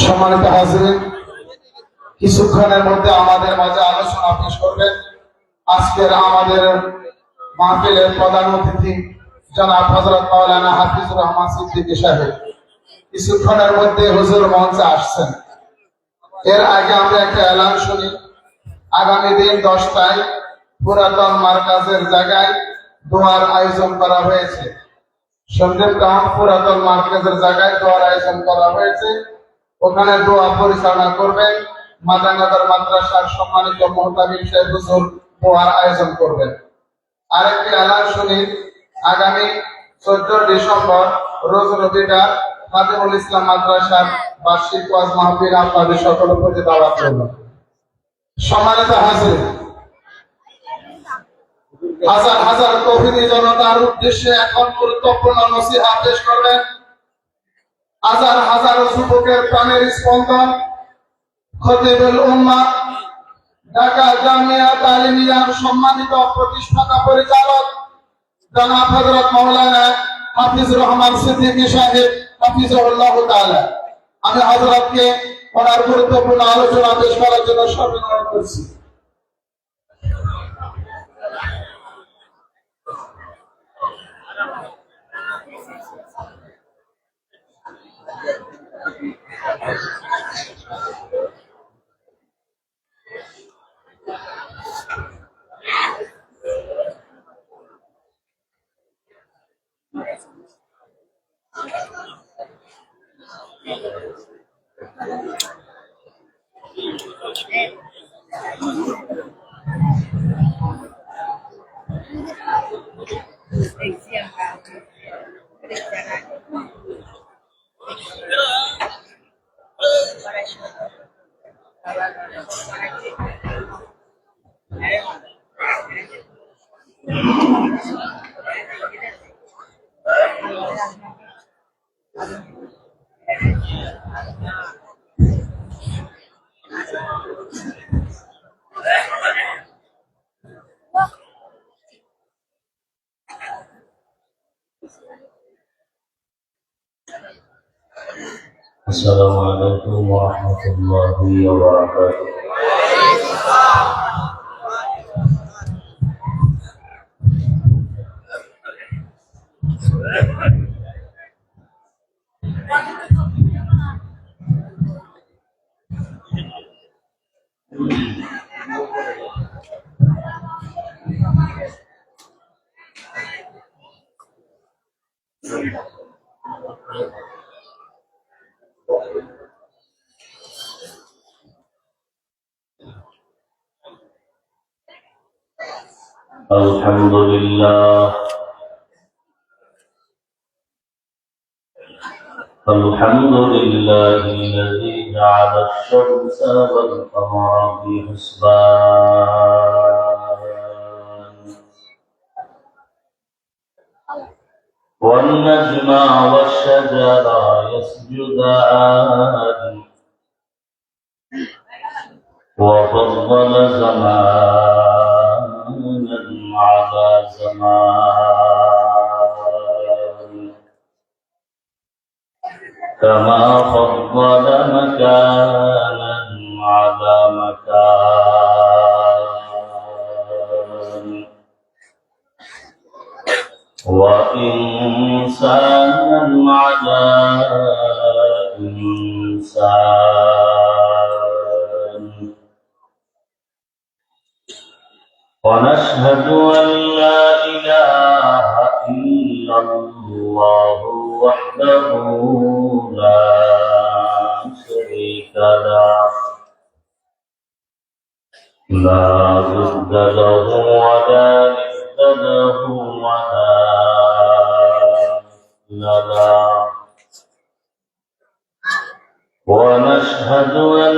সম্মানিত হাজিরিন, কিছুক্ষণের মধ্যে আমাদের মাঝে আলোচনা পেশ করবেন আজকের আমাদের মাহফিলের প্রধান অতিথি জনাব হযরত মাওলানা হাফিজুর রহমান সিদ্দিকী সাহেব। কিছুক্ষণের মধ্যে হুজুর মঞ্চে আসছেন। এর আগে আমরা একটা এলান শুনি। আগামী দিন 10টায় পুরাতন মার্কাজের জায়গায় দোয়ার আয়োজন করা হয়েছে। সন্দেহ টাউন পুরাতন মার্কাজের জায়গায় দোয়ার আয়োজন করা হয়েছে। ওখানে দোয়া পরিচালনা করবেন মাদানগর মাদ্রাসার সম্মানিত মুহতামিম সাহেব হুজুর দোয়ার আয়োজন করবেন। আরেকটি এলান শুনি, আগামী 14 ডিসেম্বর রোজ রবিবার খাদিমুল ইসলাম মাদ্রাসার বার্ষিক ওয়াজ মাহফিল আপনাদের সকলের প্রতি দাওয়াত রইল। সম্মানিত হাজির, হাজার হাজার তৌহিদি জনতার উদ্দেশ্যে এখন গুরুত্বপূর্ণ নসিহত পেশ করবেন হাজার হাজার যুবকের প্রাণের স্পন্দন খতিবুল উম্মাহ ঢাকা জামিয়া তালিমিয়ার সম্মানিত প্রতিষ্ঠাতা পরিচালক জনাব হযরত মাওলানা হাফিজুর রহমান সিদ্দিকী সাহেব হাফিজাহুল্লাহ তাআলা। আমি হযরতকে ওনার গুরুত্বপূর্ণ আলোচনা পেশ করার জন্য অনুরোধ করছি। Assalamualaikum warahmatullahi wabarakatuh. Alhamdulillah, alladzi ja'ala asy-syamsa wal qamara bi husban wan najma wash-shajara yasjudan wa faddala zamanan 'ala zaman كما فضل مكانا على مكان وإنسانا على إنسان ونشهد أن لا إله إلا الله وحده لا شريك له لا ضد له ولا ند له ولا له ونشهد أن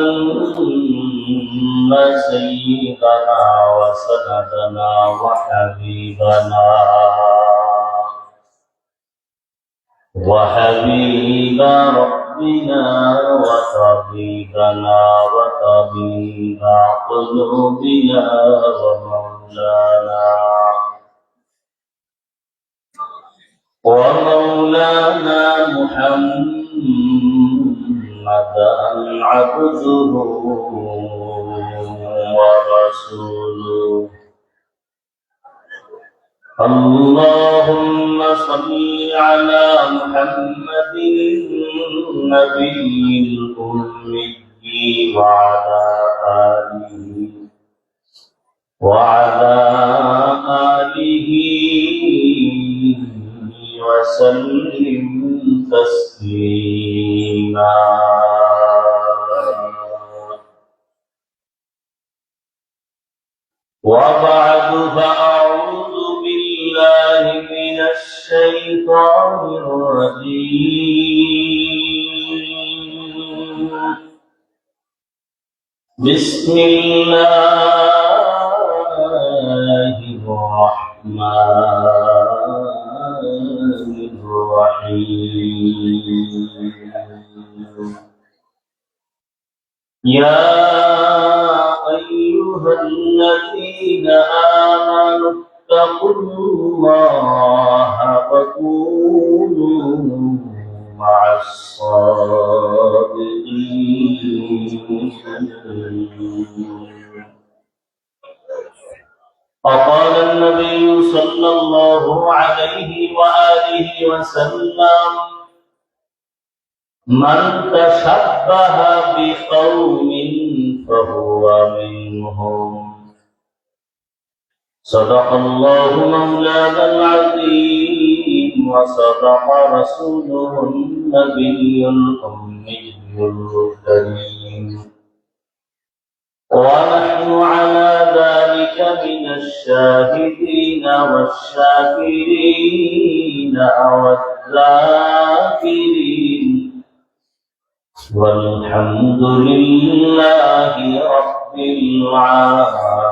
سيدنا وسندنا وحبيب ربنا وطبيبنا وطبيب قلوبنا ومولانا محمدا عبده ورسوله اللهم صل على محمد النبي الأمي وعلى آله وسلم تسليما وبعد فأعوذ بالله من الشيطان الرجيم بسم الله الرحمن الرحيم يا أيها الذين آمنوا اتقوا الله وكونوا مع الصادقين وقال النبي صلى الله عليه وآله وسلم من تشبه بقوم فهو منهم صدق الله مولانا العظيم وصدق رسوله النبي الأمي الكريم ونحن على ذلك من الشاهدين والشاكرين والذاكرين والحمد لله رب العالمين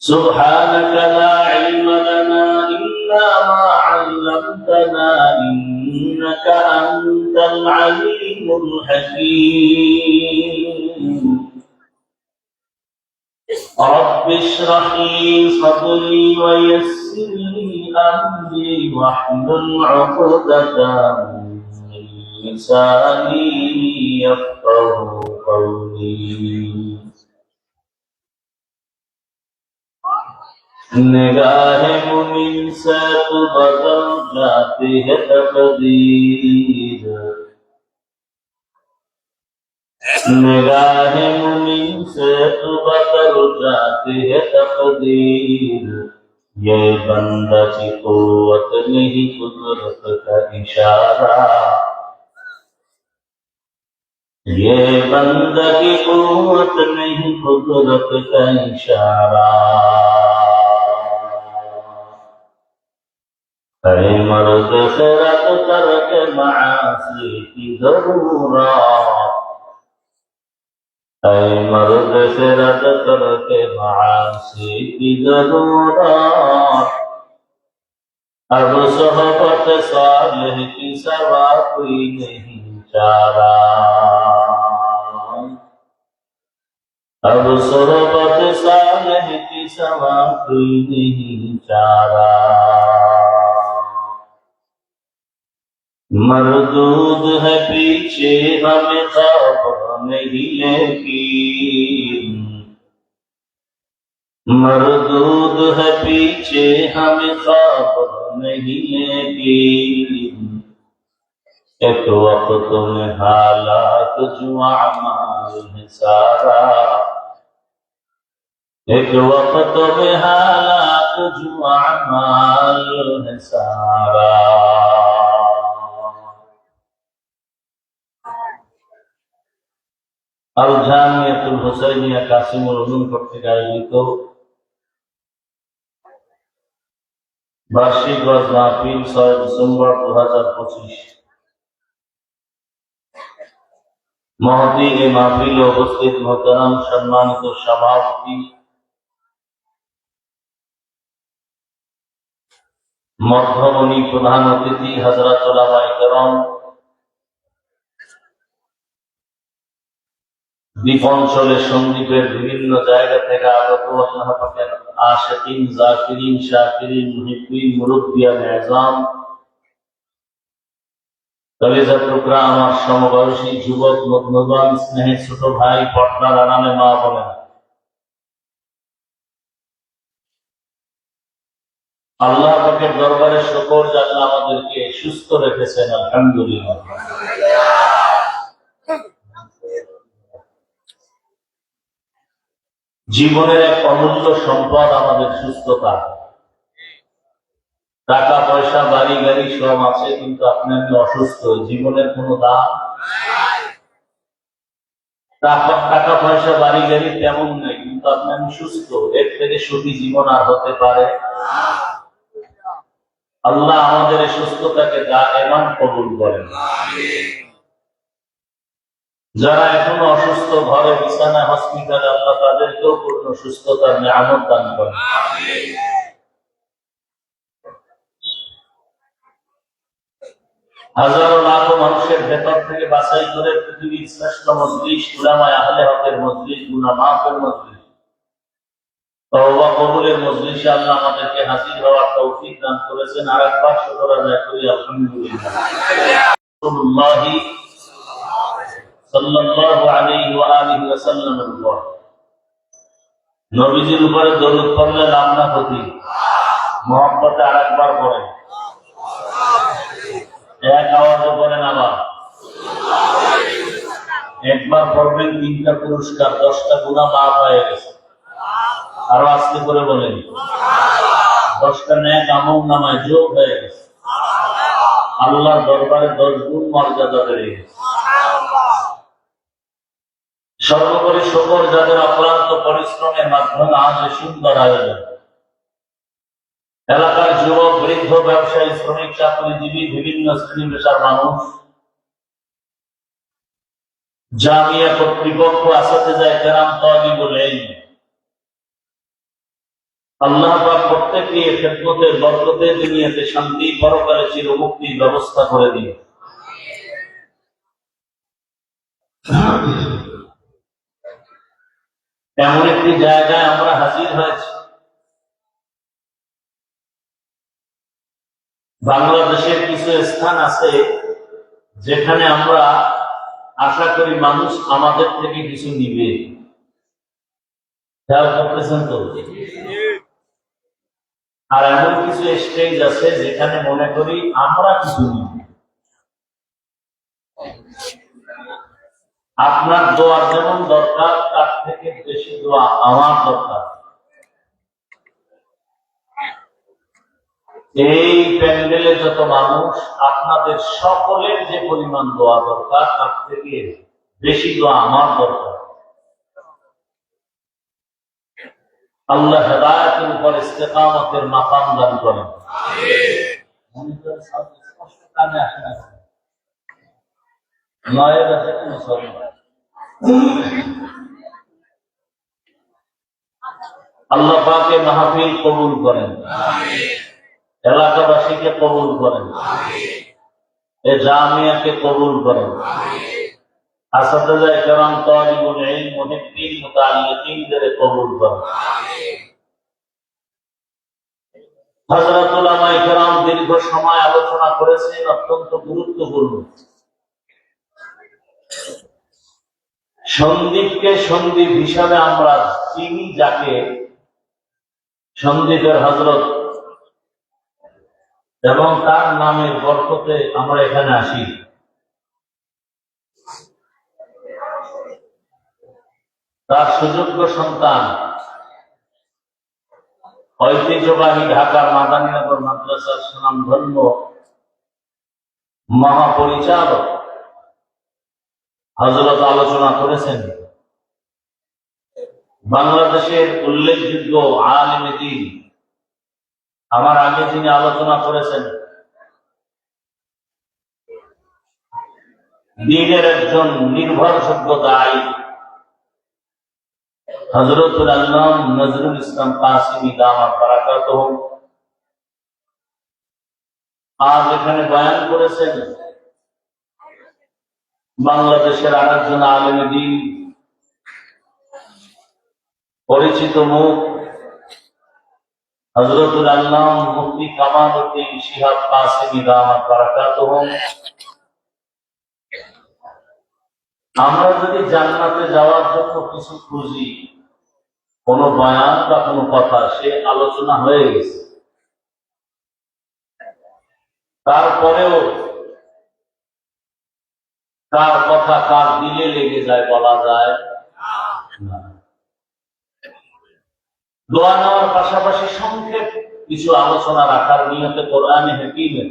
سبحانك لا علم لنا إلا ما علمتنا إنك أنت العليم الحكيم رب اشرح لي صدري ويسر لي أمري واحلل عقدة من لساني يفقه قولي निगाह मुमिन से तो बदल जाती है तकदीर निगाह मुमिन से तो बदल जाती है तकदीर ये बंदा की कुव्वत नहीं कुदरत का इशारा ये बंदा की कुव्वत नहीं कुदरत का इशारा ऐ मर्द खैरत करके मासी की जरूरत ऐ मर्द खैरत करके मासी की जरूरत अब सोहबत सालिह की सवा कोई नहीं चारा अब सोहबत सालिह की सवा कोई नहीं चारा मरदूद है पीछे हमें खबर नहीं लेकिन मरदूद है पीछे हमें खबर नहीं लेकिन एक वक्त में हालात जो अमाल है सारा एक वक्त में हालात जो अमाल है सारा আল জামিয়াতুল হুসাইনিয়া কাসিমুল উলুম কর্তৃক আয়োজিত বার্ষিক ওয়াজ মাহফিল 6 ডিসেম্বর 2025। মহতী এই মাহফিলে উপস্থিত মোহতারাম সম্মানিত সভাপতি, মধ্যমণি প্রধান অতিথি হযরত উলামায়ে কেরাম, দ্বীপ অঞ্চলের সন্দ্বীপের বিভিন্ন জায়গা থেকে আগত আল্লাহ পাকের আশিকিন, জাকিরিন, শাকিরিন, মুহিব্বিন, মুরব্বিয়ান আযম, কলিজার টুকরা আমার সমবয়সী যুবক নবীন স্নেহের ছোট ভাই, পর্দার আড়ালে মা বলেন, আল্লাহ পাকের দরবারে শুকর যে আল্লাহ আমাদেরকে সুস্থ রেখেছেন, আলহামদুলিল্লাহ। জীবনের এক অমূল্য সম্পদ আমাদের সুস্থতা। টাকা পয়সা বাড়ি গাড়ি সব আছে, কিন্তু আপনি আমি অসুস্থ, জীবনের কোনো দাম। টাকা পয়সা বাড়ি গাড়ি তেমন নেই, কিন্তু আপনি আমি সুস্থ, এর থেকে সুখী জীবন আর হতে পারে? আল্লাহ আমাদের এই সুস্থতাকে দায়মান কবুল করেন। যারা এখনো অসুস্থ, ঘরে বিছানায়, হসপিটালে, আল্লাহ তাদেরকেও পূর্ণ সুস্থতার নিয়ামত দান করেন। হাজারো লাখো মানুষের ভেতর থেকে বাছাই করে পৃথিবীর শ্রেষ্ঠ মজলিস, উলামায়ে আহলে হকের মজলিস, গুনাহ মাফের মজলিস, তওবা কবুলের মজলিসে আল্লাহ আমাদেরকে হাজির হওয়ার তৌফিক দান করেছেন। আরেকবার শুকর আদায় করি, আলহামদুলিল্লাহ। রাসূলুল্লাহ সাল্লাল্লাহু আলাইহি ওয়া আলিহি ওয়াসাল্লামের উপর, নবীজির উপরে দরুদ পড়লে লাভ না ক্ষতি? মহব্বতে আরেকবার পড়েন, এক আওয়াজে পড়েন, আবার একবার পড়বেন, 3টা পুরস্কার, 10টা গুনাহ মাফ হয়ে গেছে। আরো আস্তে করে বলেন, 10টা নেক আমল নামায় যোগ হয়ে গেছে। আল্লাহর দরবারে 10 গুণ মর্যাদা বেড়ে গেছে। সর্বোপরি শুকর যাদের অক্লান্ত পরিশ্রমের মাধ্যমে আজ সুন্দর আয়োজন। এলাকার যুবক, বৃদ্ধ, ব্যবসায়ী, শ্রমিক, চাকরিজীবী, বিভিন্ন শ্রেণী পেশার মানুষ, জামিয়া কর্তৃপক্ষ, আসাতিজায়ে কেরাম, তালিবুল ইলম, আল্লাহ পাক প্রত্যেককে খেদমতের বরকতে দুনিয়াতে শান্তি, পরকালে চিরমুক্তির ব্যবস্থা করে দিন। এমন একটি জায়গায় আমরা হাজির হয়েছি, বাংলাদেশের কিছু স্থান আছে যেখানে আমরা আশা করি মানুষ আমাদের থেকে কিছু নিবে। খেয়াল করতেছেন তো? আর এমন কিছু স্টেজ আছে যেখানে মনে করি আমরা কিছু নিব। আপনার দোয়ার যেমন দরকার, তার থেকে বেশি দোয়া আমার দরকার। এই প্যান্ডেলে যত মানুষ, আপনাদের সকলের যে পরিমাণ দোয়া দরকার, তার থেকে বেশি দোয়া আমার দরকার। আল্লাহ হেদায়েতের উপর ইস্তেকামতের মাকাম দান করেন। আল্লাহ পাকে মাহফিল কবুল করেন, এলাকাবাসীকে কবুল করেন, এ জামিয়াকে কবুল করেন, আসাতিজায়ে কেরাম, তালিবুল ইলম, মুহিব্বিন, মুতাআল্লিকিনদের কবুল করেন। হযরত উলামায়ে কেরাম দীর্ঘ সময় আলোচনা করেছেন, অত্যন্ত গুরুত্বপূর্ণ। সন্দ্বীপকে সন্দ্বীপ হিসাবে আমরা চিনি, যাকে সন্দ্বীপের হযরত, এবং তার নামের বরকতে আমরা এখানে আসি। তার সুযোগ্য সন্তান, ঐতিহ্যবাহী ঢাকার মাদানীনগর মাদ্রাসার সুনামধন্য মহাপরিচালক হযরত আলোচনা করেছেন। বাংলাদেশের উল্লেখযোগ্য আলেম দ্বীন, আমার আগে যিনি আলোচনা করেছেন দ্বীনের একজন নির্ভরযোগ্য দায়ী হযরতুল আল্লাম নজরুল ইসলাম কাসিমি দামাত বারাকাতুহু আজ এখানে বয়ান করেছেন বাংলাদেশের আরেকজন আলেমে দ্বীন, পরিচিত মুখ হযরতুল আল্লাম মুফতি কামালউদ্দিন শিহাব কাসিমি দামাত বারাকাতুহু। আমরা যদি জান্নাতে যাওয়ার জন্য কিছু খুঁজি, কোন বয়ান বা কোন কথা সে আলোচনা হয়ে গেছে, তারপরেও কার কথা কার দিলে লেগে যায় বলা যায় না। দোয়া নেওয়ার পাশাপাশি সংক্ষেপ কিছু আলোচনা রাখার নিয়তে কোরআনে হাকিমের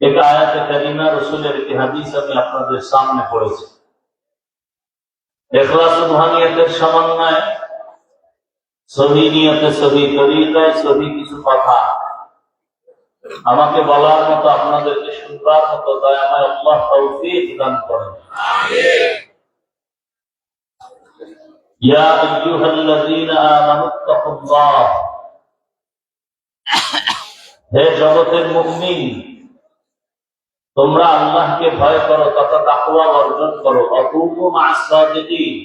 এক আয়াতে কারিমা, রাসূলের একটি হাদিস আমি আপনাদের সামনে পড়েছি। ইখলাস ও রুহানিয়তের সমন্বয়ে সহি নিয়তে, সহি তরিকায়, সহি কিছু কথা আমাকে বলার মতো, আপনাদেরকে শুনবার মতো দয়াময় আল্লাহ তৌফিক দান করেন। ইয়া আইয়ুহাল্লাযীনা আমানুত্তাকুল্লাহ, হে জগতের মুমিন, তোমরা আল্লাহকে ভয় করো তথা তাকওয়া অর্জন করো। অকুনু মা'আস সাদিকিন,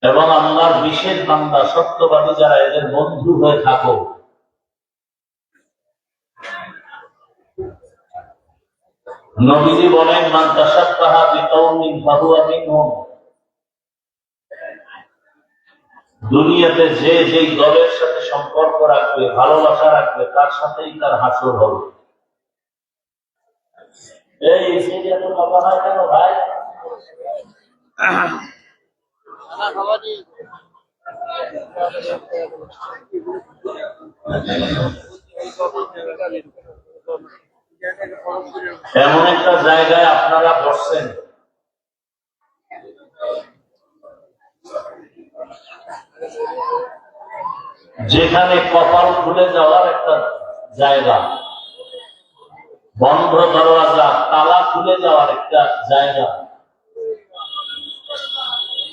এবং আল্লাহর বিশেষ বান্দা সত্যবাদী যারা, এদের বন্ধু হয়ে থাকো। নবীজি বলেন, মান তাশাব্বাহা বিকাওমিন ফাহুয়া মিনহুম, দুনিয়াতে যে যেই দলের সাথে সম্পর্ক রাখবে, ভালোবাসা রাখবে, তার সাথেই তার হাসর হবে। এই এসে এত কথা হয় কেন ভাই? এমন একটা জায়গায় আপনারা বসছেন যেখানে কপাল খুলে যাওয়ার একটা জায়গা, বন্ধ দরওয়াজা, তালা খুলে যাওয়ার একটা জায়গা।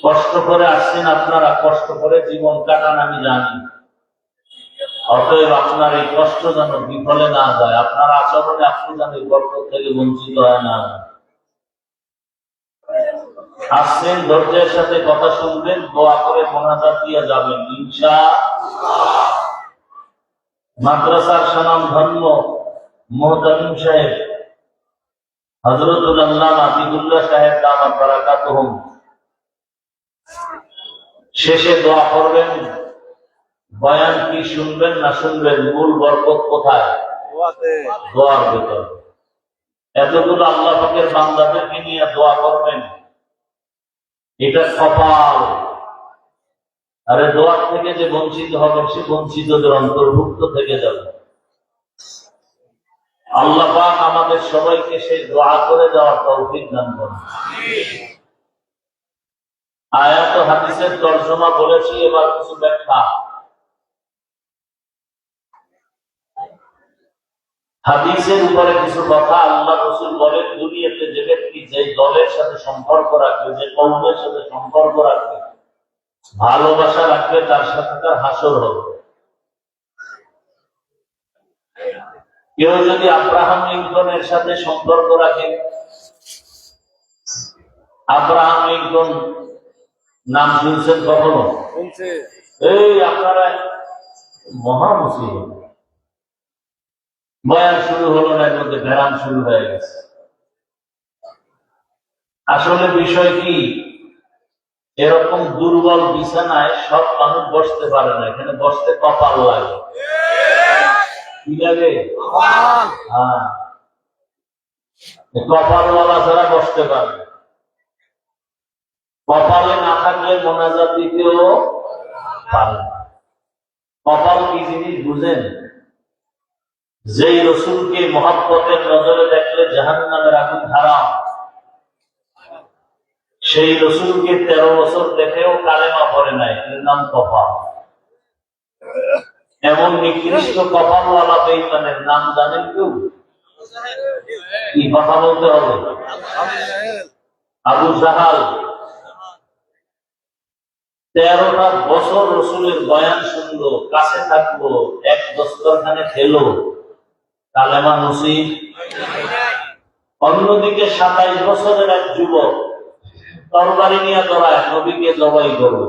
কষ্ট করে আসছেন আপনারা, কষ্ট করে জীবন কাটান আমি জানি। অতএব আপনার এই কষ্ট যেন বিফলে না যায়, আপনার আচরণে আপনি যেন বরকত থেকে বঞ্চিত হয় না। আসছেন, ধৈর্যের সাথে কথা শুনবেন, দোয়া করে মোনাজাত দিয়ে যাবেন ইনশাআল্লাহ। মাদ্রাসার সুনাম ধন্য মুহতামিম সাহেব হযরতুল আল্লামা আতিকুল্লাহ সাহেব দামাত বারাকাতুহু শেষে দোয়া করবেন। বয়ান কি শুনবেন না শুনবেন, মূল বরকত কোথায়? দোয়ার ভেতর। এতগুলো আল্লাহ পাকের বান্দাদেরকে নিয়ে দোয়া করবেন, এটা কপাল। আরে দোয়ার থেকে যে বঞ্চিত হবেন, সে বঞ্চিতদের অন্তর্ভুক্ত থেকে যাবে। আল্লাহ পাক আমাদের সবাইকে সেই দোয়া করে যাওয়ার তৌফিক দান করুন। আয়াত ও হাদিসের তরজমা বলেছি, এবার কিছু ব্যাখ্যা। হাদিসের উপরে কিছু কথা। আল্লাহ রাসূল বলেন, দুনিয়াতে যে ব্যক্তি যে দলের সাথে সম্পর্ক রাখবে, যে কওমের সাথে সম্পর্ক রাখবে, ভালোবাসা রাখবে, তার সাথে তার হাসর হবে। কেউ যদি আব্রাহাম লিঙ্কনের সাথে সম্পর্ক রাখে, আব্রাহাম লিঙ্কন নাম শুনছেন কখনো? এই আপনারা মহা মুসিবত, বয়ান শুরু হলো না, এর মধ্যে ব্যায়াম শুরু হয়ে গেছে। আসলে বিষয় কি, এরকম দুর্বল বিছানায় সব মানুষ বসতে পারে না, এখানে বসতে কপাল লাগে। কি লাগে? হ্যাঁ, কপালওয়ালা যারা বসতে পারে। কপালে না থাকলে মোনাজাত দিতেও পারে না। কপাল কি জিনিস বুঝেন? যেই রসুলকে মহব্বতের নজরে দেখলে জাহান্নামের আগুন হারাম, সেই রসুলকে 13 বছর দেখেও কালেমা পড়ে নাই, এর নাম কপাল। এমন নিকৃষ্ট কপালওয়ালা বেঈমানের নাম জানেন কেউ? কি কথা বলতে হবে? আবু জাহাল 13টা বছর রসুলের বয়ান শুনলো, কাছে থাকলো, এক দস্তরখানে খেলো, কালেমা নসিব। অন্যদিকে 27 বছরের এক যুবক তরবারি নিয়ে দৌড়ায়, নবীকে জবাই করো।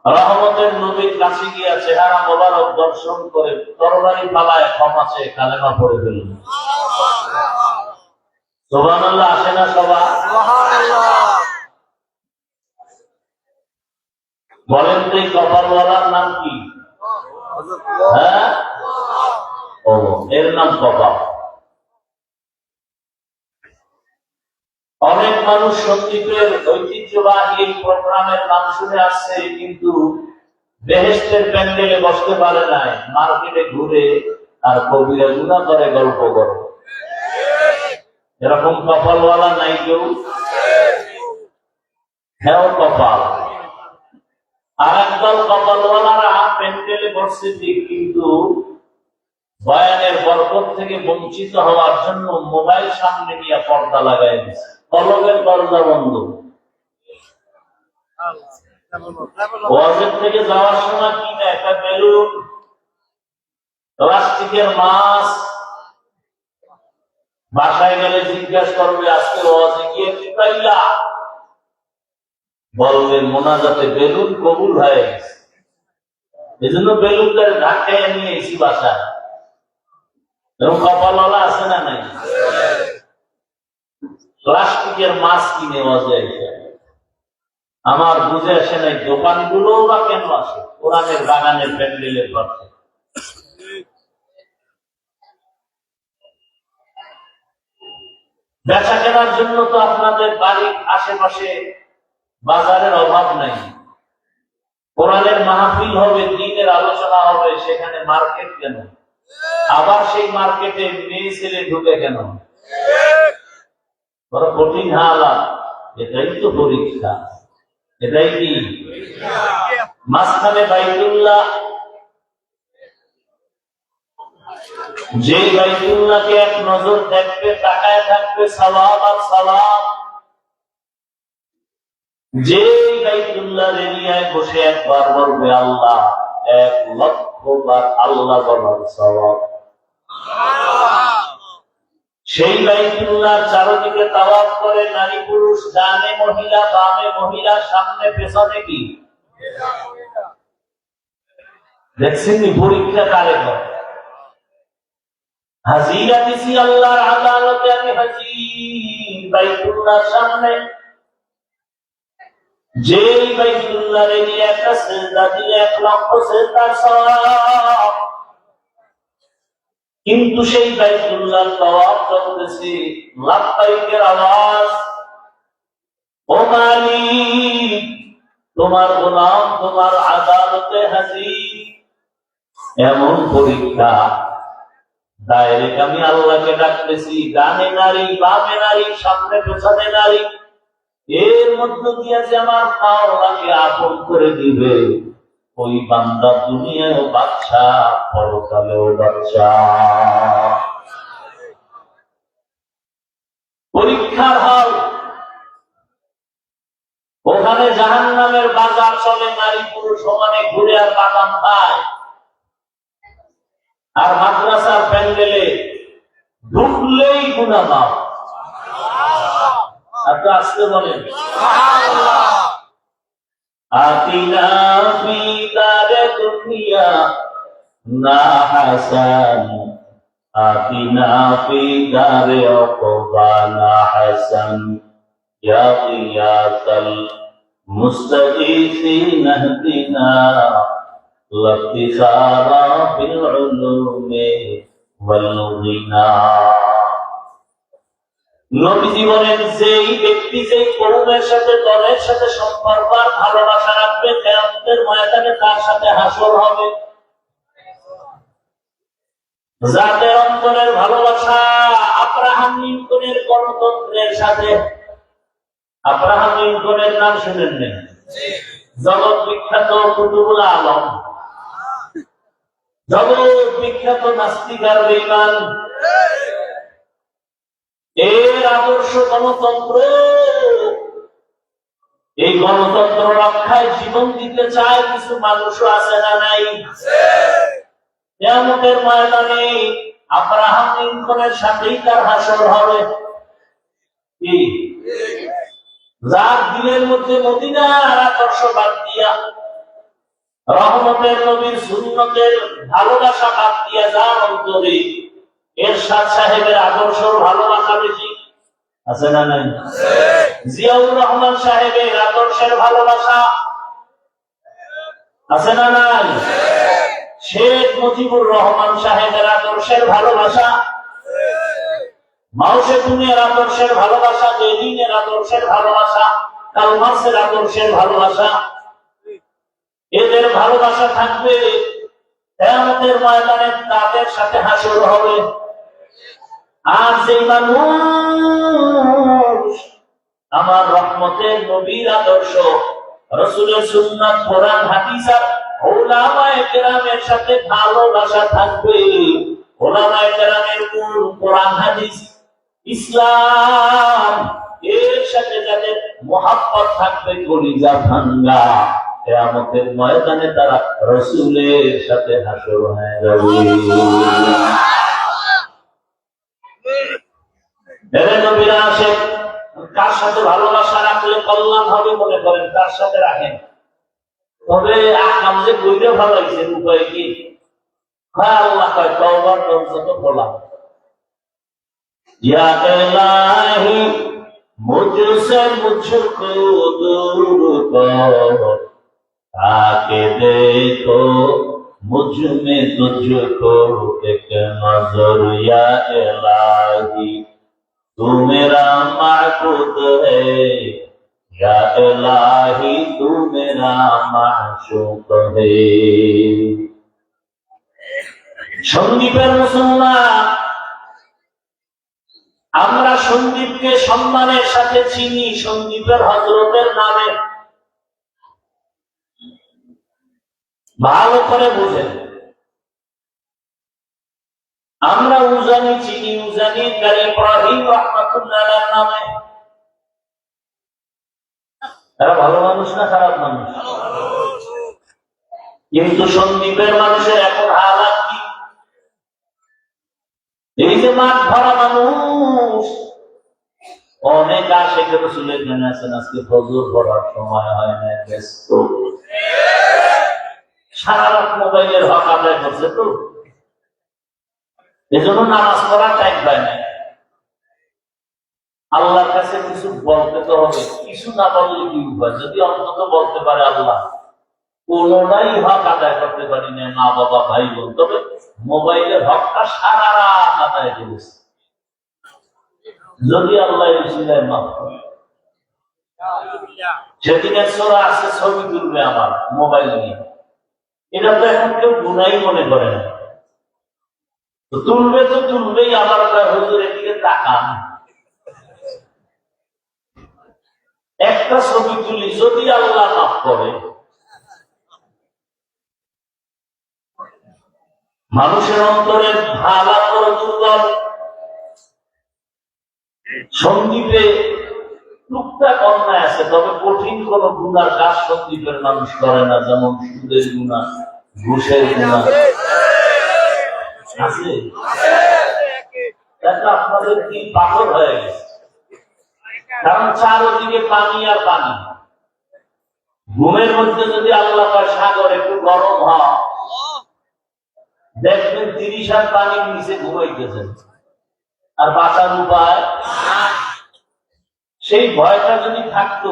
রহমতের নবীর কাছে গিয়া চেহারা মোবারক দর্শন করে তরবারি পালায় ক্ষমা চেয়ে কালেমা পড়ে ফেলল। সুবহানাল্লাহ আসে না সবাই? বলেন তো এই কপালওয়ালার নাম কি? হ্যাঁ, ও এর নাম কপাল। অনেক মানুষ সন্দীপের ঐতিহ্যবাহী এই প্রোগ্রামের নাম শুনে আসছে, কিন্তু বেহেশতের প্যান্ডেলে বসতে পারে নাই, মার্কেটে ঘুরে আর কবিরা গুনাহ করে গল্প করে। এরকম কপালওয়ালা নাই কেউ? হ্যাঁ কপাল। আর একদল কপালওয়ালারা প্যান্ডেলে বসছে ঠিক, কিন্তু বয়ানের বরকত থেকে বঞ্চিত হওয়ার জন্য মোবাইল সামনে নিয়ে পর্দা লাগাই দিচ্ছে, কলবের দরজা বন্ধ। ওয়াজের থেকে যাওয়ার সময় কি না, একটা বেলুন, প্লাস্টিকের মাছ, বাসায় গেলে জিজ্ঞাসা করবে আজকে ওয়াজে গিয়ে কি পাইলা, বলবে মোনাজাতে বেলুন কবুল হয়ে গেছে, এই জন্য বেলুনটা ঢাকায় নিয়ে এসি বাসায়। এরকম কপালওয়ালা আছে না নাই? প্লাস্টিকের মাছ কিনে ওয়াজে এসে। আমার বুঝে আসে নাই দোকানগুলো বা কেন আসে কোরআনের বাগানের প্যান্ডেলের পাশে। বেচা কেনার জন্য তো আপনাদের বাড়ির আশেপাশে বাজারের অভাব নাই। কোরআনের মাহফিল হবে, দ্বীনের আলোচনা হবে, সেখানে মার্কেট কেন? আবার সেই মার্কেটে মেয়ে ছেলে ঢুকে কেন? বড় কঠিন হালাত। এটাই তো পরীক্ষা। এটাই কি মাঝখানে বাইতুল্লাহ, যে বাইতুল্লাহকে এক নজর দেখবে, তাকায় থাকবে, সালাম আর সালাম। যে বাইতুল্লাহ এরিয়ায় বসে একবার বলবে আল্লাহ, 1,00,000 বার আল্লাহ বলার সওয়াব। সেই বাইতুল্লাহ চারদিকে তাওয়াফ করে নারী পুরুষ, ডানে মহিলা, বামে মহিলা, সামনে পেছনে কি দেখছেন? পরীক্ষা কারে করে? হাজিরা দিছি আল্লাহর আদালতে, আমি হাজির বাইতুল্লাহর সামনে। যেই বাইতুল্লাহ নিয়ে একটা সেজদা দিলে 1,00,000 সেজদার সওয়াব। কিন্তু সেই বাইতুল্লাহ তাওয়াফ চলতেছে, লাব্বাইকের আওয়াজ, ও মালিক তোমার গোলাম তোমার আদালতে হাজির। এমন পরীক্ষা। ডাইরেক্ট আমি আল্লাহকে ডাকতেছি, ডানে নারী, বামে নারী, সামনে পেছনে নারী, এর মধ্য দিয়ে যে আমার মাওলাকে আপন করে দিবে, ওই বান্দা দুনিয়ায় বাদশা, পরকালেও বাদশা। পরীক্ষার হল। ওখানে জাহান্নামের বাজার চলে, নারী পুরুষ সমানে ঘুরে আর বাদাম খায়। আর মাদ্রাসার প্যান্ডেলে ঢুকলেই গুনাহ মাফ। আপনি আসতে বলেন আতিনা ফি দারে দুনিয়া না হাসান, আতিনা ফি দারে উকবা না হাসান, ইয়া কিয়াসাল মুস্তাগীসিন ইহদিনা লাফতিখারা বিল উলুমি ওয়াল গিনা। নবীজি বলেন, যেই ব্যক্তি যেই কওমের সাথে, দলের সাথে সম্পর্ক আর ভালোবাসা রাখবে, কিয়ামতের ময়দানে তার সাথে হাসর হবে। যাদের অন্তরের ভালোবাসা আব্রাহাম লিঙ্কনের গণতন্ত্রের সাথে। আব্রাহাম লিঙ্কনের নাম শুনেন না? জগৎ বিখ্যাত কুতুবুল আলম, জগৎ বিখ্যাত নাস্তিক আর বেঈমান, এর আদর্শ গণতন্ত্র। এই গণতন্ত্র রক্ষায় জীবন দিতে চায় কিছু মানুষও আছে না নাই? কিয়ামতের ময়দানে আব্রাহাম লিঙ্কনের সাথেই তার হাসর হবে। কি যার দিলের মধ্যে মদিনার আদর্শ বাদ দিয়া, রহমতের নবীর সুন্নতের ভালোবাসা বাদ দিয়া, যার অন্তরে এরশাদ সাহেবের আদর্শের ভালোবাসা বেশি আছে না নাই? জিয়াউর রহমান সাহেবের আদর্শের ভালোবাসা আছে না নাই? শেখ মুজিবুর রহমান সাহেবের আদর্শের ভালোবাসা, মাও সেতুনের আদর্শের ভালোবাসা, লেনিনের আদর্শের ভালোবাসা, কার্ল মার্ক্সের আদর্শের ভালোবাসা, এদের ভালোবাসা থাকবে। কিয়ামতের ময়দানে তাদের সাথে হাসর হবে। আর যে মানুষ আমার রহমতের নবীর আদর্শ, রাসূলের সুন্নাত, কোরআন, হাদিস আর উলামায়ে কেরামের সাথে ভালোবাসা থাকবে, উলামায়ে কেরামের কোরআন, হাদিস, ইসলাম এর সাথে যাদের মুহাব্বত থাকবে, কলিজা ভাঙ্গা, কিয়ামতের ময়দানে তারা রাসূলের সাথে হাসর হয়ে যাবে। নবীরা আসে, কার সাথে ভালোবাসা রাখলে কল্যাণ হবে মনে করেন, তার সাথে রাখেন। তবে আকাম যে কইরে ভালো হয়েছে, উপায় কি? আল্লাহ কয় তওবার দরজা তো খোলা। ইয়া ইলাহি মুঝসে মুঝকো দূর কর, आके देखो मुझ में तुझको एक नजर, या इलाही तू मेरा माबूद है, या इलाही तू मेरा माशूक है। সন্দীপের মুসলমান, আমরা সন্দীপকে সম্মানের সাথে চিনি সন্দীপের হযরতের নামে। ভালো করে বুঝেন, আমরা উজানি চিনি, উজানি গাড়ি ইব্রাহিম রাহমাতুল্লাহ আলাইহির নামে। এরা ভালো মানুষ না খারাপ মানুষ? কিন্তু সন্দীপের মানুষের এখন হালাত কি? এই যে মাঠ ভরা মানুষ, অনেক আশেখ রাসূলের জন্য আছেন, আজকে ফজর পড়ার সময় হয় না, ব্যস্ত, সারা রাত মোবাইলের হক আদায় করছে, তো এজন্য নামাজ পড়ার টাইম পায় না। আল্লাহর কাছে কিছু বলতে তো হবে, কিছু না বললে কি উপায়? যদি অন্তত বলতে পারে আল্লাহ কোনটাই হক আদায় করতে পারি না, মা বাবা ভাই বোন, তবে মোবাইলের হকটা সারা রাত আদায় করেছে, যদি আল্লাহ এসে মাফ করে। সেদিনের ছোড়া আছে, ছবি তুলবে আমার মোবাইল নিয়ে, এটা তো এখন কেউ গুনাই মনে করে না। তুলবে তো তুলবেই, আবার হুজুরের দিকে তাকান। একটা ছবি তুলি, যদি আল্লাহ মাফ করে। মানুষের অন্তরের ভালা বড় দুর্বল। সন্দীপে টুকটাক অন্যায় আছে, তবে কঠিন কোন গুনার কাজ সন্দীপের মানুষ করে না, যেমন সুদের গুনাহ, ঘুষের গুনাহ আছে। আপনাদের কি পাথর হয়ে গেছে? কারণ চারদিকে পানি আর পানি। ঘুমের মধ্যে যদি আল্লাহ সাগর একটু গরম হয়, দেখবেন 30 হাত পানির নিচে ঘুমাইতেছেন, আর বাঁচার উপায় সেই ভয়টা যদি থাকতো,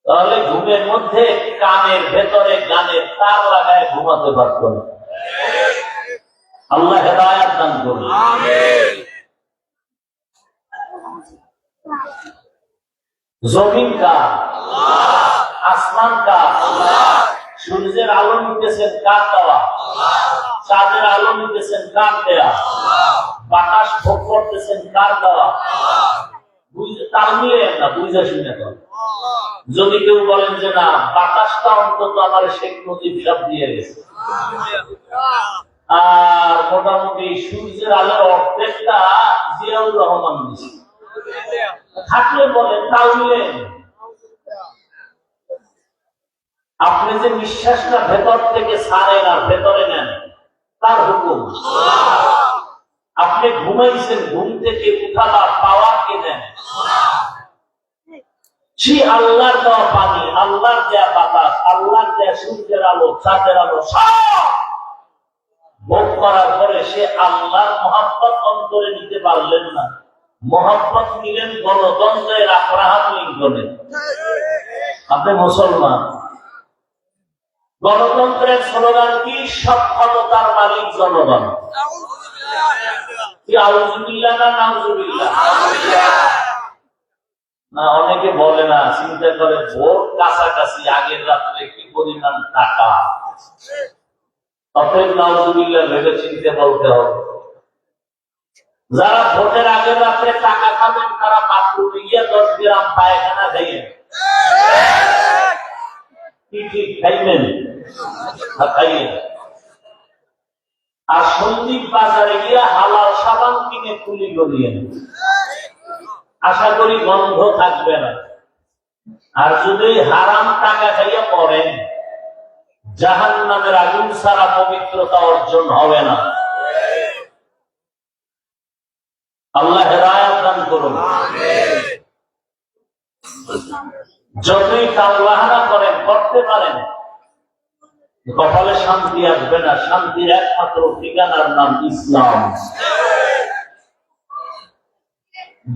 তাহলে ঘুমের মধ্যে কানের ভেতরে গানের তার লাগায় ঘুমাতে পারত না। আল্লাহ হেদায়েত দান করুন। জমিন কার? আসমান কার? সূর্যের আলো নিতেছেন কার দেওয়া? চাঁদের আলো নিতেছেন কার দেয়া? বাতাস ভোগ করতেছেন কার দেওয়া? তার মিলে না, বুঝে শুনে তো যদি কেউ বলেন যে না, বাতাসটা অন্তত আমার শেখ মুজিব সাহেব দিয়ে গেছে, আর মোটামুটি সূর্যের আলোর অর্ধেকটা জিয়াউর রহমান দিচ্ছে, থাকলে বলেন, তাহলে আপনি যে বিশ্বাসটা ভেতর থেকে ছাড়েন আর ভেতরে নেন, তার হুকুম। আপনি ঘুমাইছেন, ঘুম থেকে উঠাবার পাওয়ার কে দেন? সে আল্লাহর দেওয়া পানি, আল্লাহর দেয়া বাতাস, আল্লাহর দেয়া সূর্যের আলো, চাঁদের আলো সব ভোগ করার পরে সে আল্লাহর মহব্বত অন্তরে নিতে পারলেন না। মহব্বত নিলেন গণতন্ত্রের আব্রাহাম লিঙ্কনের। আপনি মুসলমান, গণতন্ত্রের স্লোগান কি? সব ক্ষমতার মালিক জনগণ। কি আউযুবিল্লাহ না নাউযুবিল্লাহ? না, অনেকে বলে না, চিন্তা করে ভোট কাছাকাছি, আগের রাত্রে কি পরিমাণ টাকা, অতএব নাউযুবিল্লাহ ভেবে চিন্তে বলতে হবে। যারা ভোটের আগের রাত্রে টাকা খাবেন তারা বাথরুমে গিয়ে 10 গ্রাম পায়খানা খাইয়েন, ঠিক খাইবেন খাইয়েন। আর সন্দীপ বাজারে গিয়ে হালাল সাবান কিনে কুলি করিয়েন, আশা করি গন্ধ থাকবে না। আর যদি হারাম টাকা খাইয়া পড়েন, জাহান্নামের আগুন ছাড়া পবিত্রতা অর্জন হবে না। আল্লাহ হেদায়েত দান করুন। যতই তাওবাহানা করেন, করতে পারেন, কপালে শান্তি আসবে না। শান্তির একমাত্র ঠিকানার নাম ইসলাম।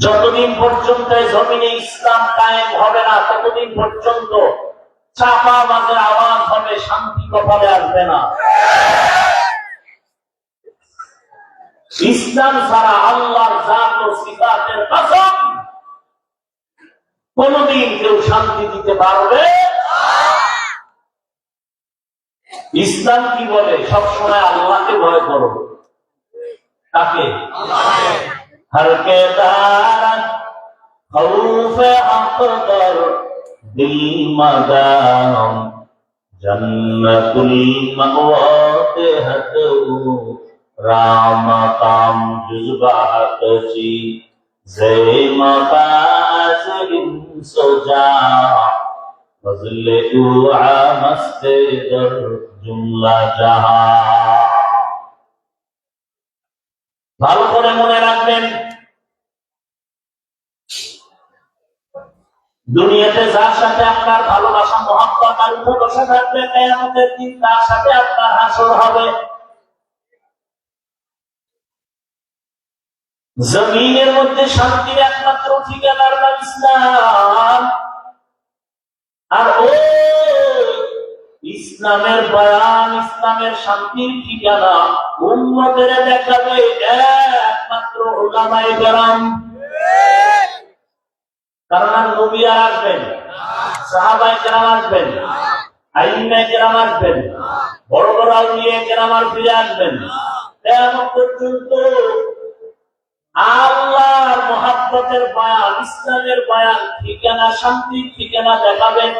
যতদিন পর্যন্ত জমিনে ইসলাম কায়েম হবে না, ততদিন পর্যন্ত চাপাবাজের আওয়াজ হবে, শান্তি কপালে আসবে না। ইসলাম ছাড়া আল্লাহর জাত ও সিফাতের কসম, কোনদিন কেউ শান্তি দিতে পারবে? ইসলাম কি বলে? সবসময় আল্লাহকে ভয় করো। কাকে? हर के दार खौफ अक़दर दिल मदाम जन्नतुल मअवात हतु राम काम जुज़बात ची ज़े मकास इंसोजा फज़ले दुआ मस्ते दर जुमला जहां। ভালো করে মনে রাখবেন, দুনিয়াতে যার সাথে আপনার ভালোবাসা মহব্বত আর উঠা থাকবে, কিয়ামতের দিন তার সাথে আপনার হাসর হবে। জমিনের মধ্যে শান্তির একমাত্র ঠিকানার নাম ইসলাম। আর ওই ইসলামের বয়ান, ইসলামের শান্তির ঠিকানা উম্মতের দেখাবে একমাত্র উলামায়ে কেরাম। কারণ আর নবী আর আসবেন, সাহাবায়ে কেরাম আসবেন, আইম্মায়ে কেরাম আসবেন, বড় বড় আউলিয়ায়ে কেরাম আর ফিরে আসবেন। কিয়ামত পর্যন্ত আল্লাহর মহব্বতের বয়ান, ইসলামের বয়ান, ঠিকানা, শান্তির ঠিকানা দেখাবেন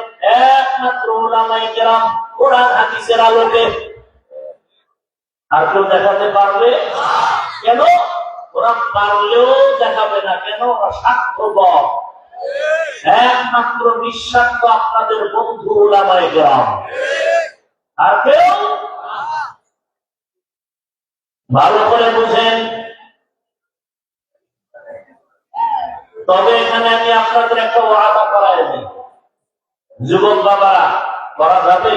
একমাত্র উলামায়ে কেরাম, কোরআন হাদিসের আলোকে। আর কেউ দেখাতে পারবে? কেন? ওরা পারলেও দেখাবে না। কেন? ওরা স্বার্থপর। একমাত্র নিঃস্বার্থ আপনাদের বন্ধু উলামায়ে কেরাম। আর কেউ? ভালো করে বুঝেন। তবে এখানে আমি আপনাদের একটা ওয়াদা করাই দিই, যুবক বাবারা, করা যাবে?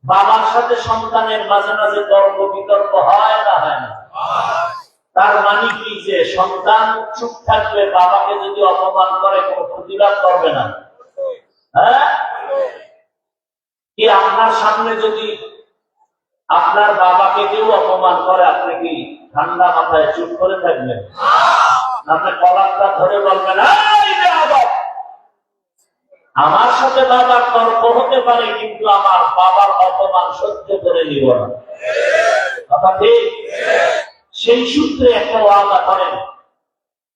বাবার সাথে সন্তানের মাঝে মাঝে তর্ক বিতর্ক হয় না? হয় না? তার মানে কি? যে সন্তান চুপ থাকবে, বাবাকে যদি অপমান করে কোনো প্রতিবাদ করবে না? হ্যাঁ? কি আপনার সামনে যদি আপনার বাবাকে কেউ অপমান করে, আপনি কি ঠান্ডা মাথায় চুপ করে থাকবেন? আপনি কলারটা ধরে বলবেন, আমার সাথে বাবার তর্ক হতে পারে, কিন্তু আমার বাবার অপমান সহ্য করে নিব না। কথা ঠিক? সেই সূত্রে একটা ওয়াদা করেন।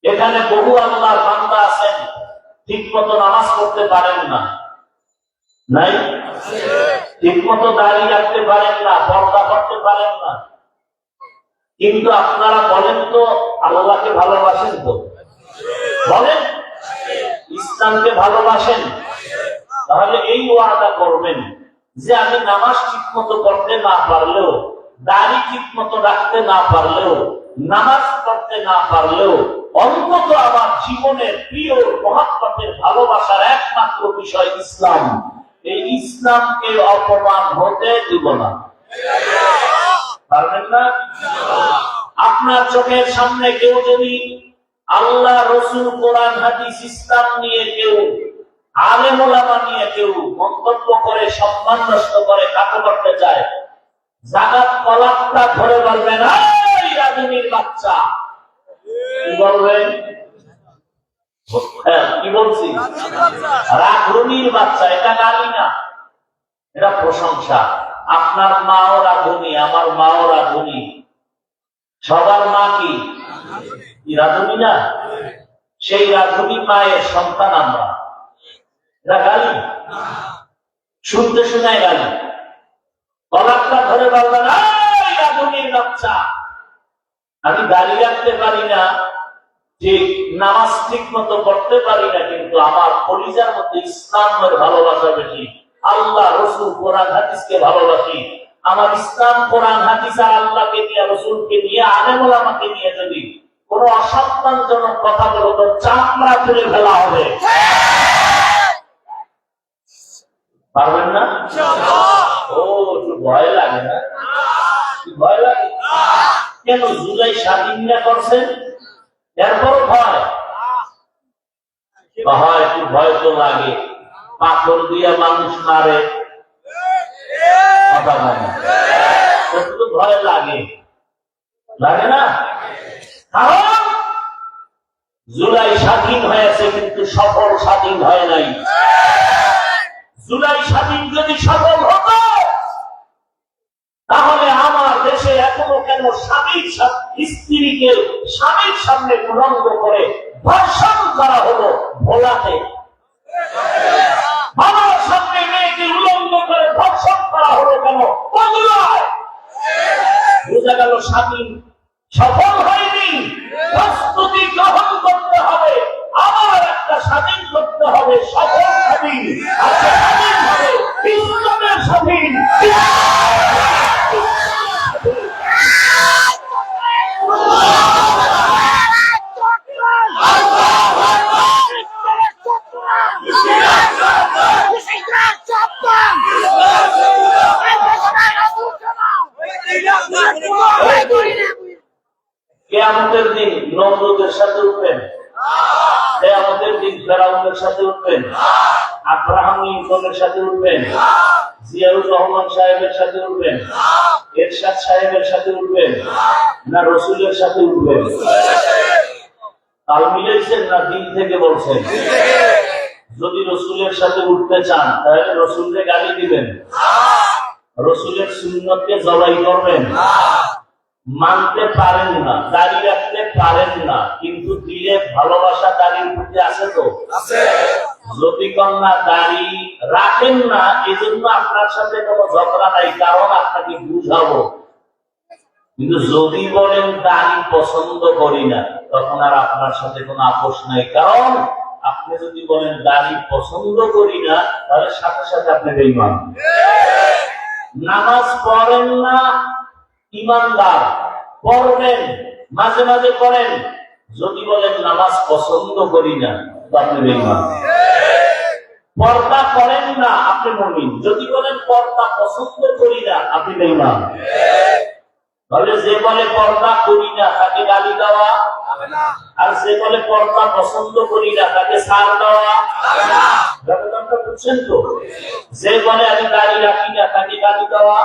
এখানে বহু আল্লাহর বান্দা আছেন ঠিক মতো নামাজ পড়তে পারেন না, নাই? ঠিক মতো দাঁড়িয়ে রাখতে পারেন না, পর্দা করতে পারেন না, কিন্তু আপনারা বলেন তো আল্লাহকে ভালোবাসেন তো? বলেন ইসলামকে ভালোবাসেন? তাহলে এই ওয়াদা করবেন যে আমি নামাজ ঠিক মতো পড়তে না পারলেও, দাড়ি ঠিক মতো রাখতে না পারলেও, নামাজ পড়তে না পারলেও অন্তত আমার জীবনের প্রিয় মহাত্মাদের ভালোবাসার একমাত্র বিষয় ইসলাম, এই ইসলামকে অপমান হতে দিব না। পারবেন না? আপনার চোখের সামনে কেউ যদি আল্লাহ, রসুল, কোরআন, হাদিস, ইসলাম নিয়ে কেউ, আলেম ওলামা নিয়ে কেউ মন্তব্য করে, সম্মান নষ্ট করে, কাটো করতে চায়, জাগাত কলাপটা ধরে বলবেন, এই রাজনীর বাচ্চা। কি বলবেন? কি বলছি? রাধুনির বাচ্চা। এটা গালি না, এটা প্রশংসা। আপনার মাও রাধুনি, আমার মাও রাধুনি, সবার মা কি রাধুনি না? সেই রাধুনি মায়ের সন্তান আমরা। এটা গালি? শুনতে শোনায় গালি। কলাপটা ধরে বলবেন, এই রাধুনির বাচ্চা। আমি দাঁড়িয়ে রাখতে পারি না, ঠিক নামাজ ঠিক মতো পড়তে পারি না, কিন্তু আমার কলিজার মধ্যে ইসলামের ভালোবাসা বেশি, আল্লাহ, রসুল, কোরআন, হাদিসকে ভালোবাসি। আমার ইসলাম, কোরআন, হাদিস আর আল্লাহকে নিয়ে, রসুলকে নিয়ে, আলেম ওলামাকে নিয়ে যদি কোন অসম্মানজনক কথা বলো তো চামড়া তুলে ফেলা হবে। পারবেন না? ও একটু ভয় লাগে না? ভয় লাগে কেন? জুলাই স্বাধীন না করছেন, এরপরও ভয় হয়। একটু ভয় তো লাগে। পাথর দিয়ে মানুষ মারে, কথা বলে, একটু ভয় লাগে, লাগে না? কারণ জুলাই স্বাধীন হয়েছে, কিন্তু সফল স্বাধীন হয় নাই। জুলাই স্বাধীন যদি সফল হতো, তাহলে আমার দেশে এখনো কেন স্বামীর স্ত্রীকে স্বামীর সামনে উলঙ্গ করে ধর্ষণ করা হলো ভোলাতে? আমার সামনে মেয়েকে উলঙ্গ করে ধর্ষণ করা হলো কেন বগুড়ায়? বোঝা গেল স্বাধীন সফল হয়নি। প্রস্তুতি গ্রহণ করতে হবে, আবার একটা স্বাধীন করতে হবে, সফল স্বাধীন। আর স্বাধীন হবে ইসলামের স্বাধীন। কিয়ামতের দিন নমরুদের সাথে উঠবেন, কিয়ামতের দিন ফেরাউনের সাথে উঠবেন, আব্রাহাম লিঙ্কনের সাথে উঠবেন, জিয়াউর রহমান সাহেবের সাথে উঠবেন, এরশাদ সাহেবের সাথে উঠবেন, না রসুলের সাথে উঠবেন? তাল মিলেছেন না দিন থেকে বলছেন? যদি রসুলের সাথে উঠতে চান তাহলে রসুলকে গালি দিবেন, রসুলের সুন্নতকে জবাই করবেন। মানতে পারেন না, দাঁড়িয়ে রাখতে পারেন না, কিন্তু দিলে ভালোবাসা দাঁড়িয়ে প্রতি আছে তো? যদি কন্যা দাঁড়িয়ে রাখেন না, এজন্য আপনার সাথে কোনো ঝগড়া নাই, কারণ আপনাকে বুঝাবো। কিন্তু যদি বলেন দাঁড়ি পছন্দ করি না, তখন আর আপনার সাথে কোনো আপোষ নাই, কারণ আপনি যদি বলেন দাঁড়ি পছন্দ করি না, তাহলে সাথে সাথে আপনি বেঈমান। নামাজ পড়েন না, ইমানদার, পড়বেন, মাঝে মাঝে পড়েন। যদি বলেন নামাজ পছন্দ করি না, তো আপনি বেঈমান। পর্দা করেন না, আপনি মুমিন। যদি বলেন পর্দা পছন্দ করি না, আপনি বেঈমান। তাহলে যে বলে পর্দা করি না তাকে গালি দেওয়া, আর যে বলে পর্দা পছন্দ করি না তাকে ছাড় দেওয়া, ব্যাপারটা বুঝছেন তো? যে বলে আমি দাড়ি রাখি না তাকে গালি দেওয়া,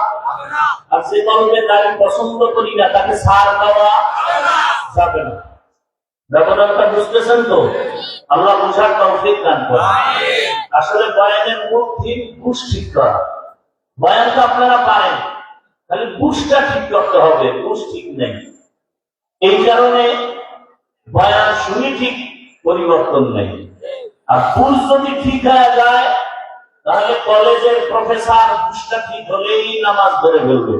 আর যে বলবে দাড়ি পছন্দ করি না তাকে ছাড় দেওয়া যাবে না। ব্যাপারটা বুঝতেছেন তো? আল্লাহ বুঝার তৌফিক দান করেন। আসলে বয়ানের মূল থিম বুঝ ঠিক করা। বয়ান তো আপনারা পারেন, খালি বুঝটা ঠিক করতে হবে, বুঝ ঠিক নেই। এই কারণে বয়ান শুনি ঠিক, পরিবর্তন নেই। আর বুঝ যদি ঠিক হয়ে যায় তাহলে কলেজের প্রফেসর বুঝটা ঠিক হলেই নামাজ ধরে ফেলবে।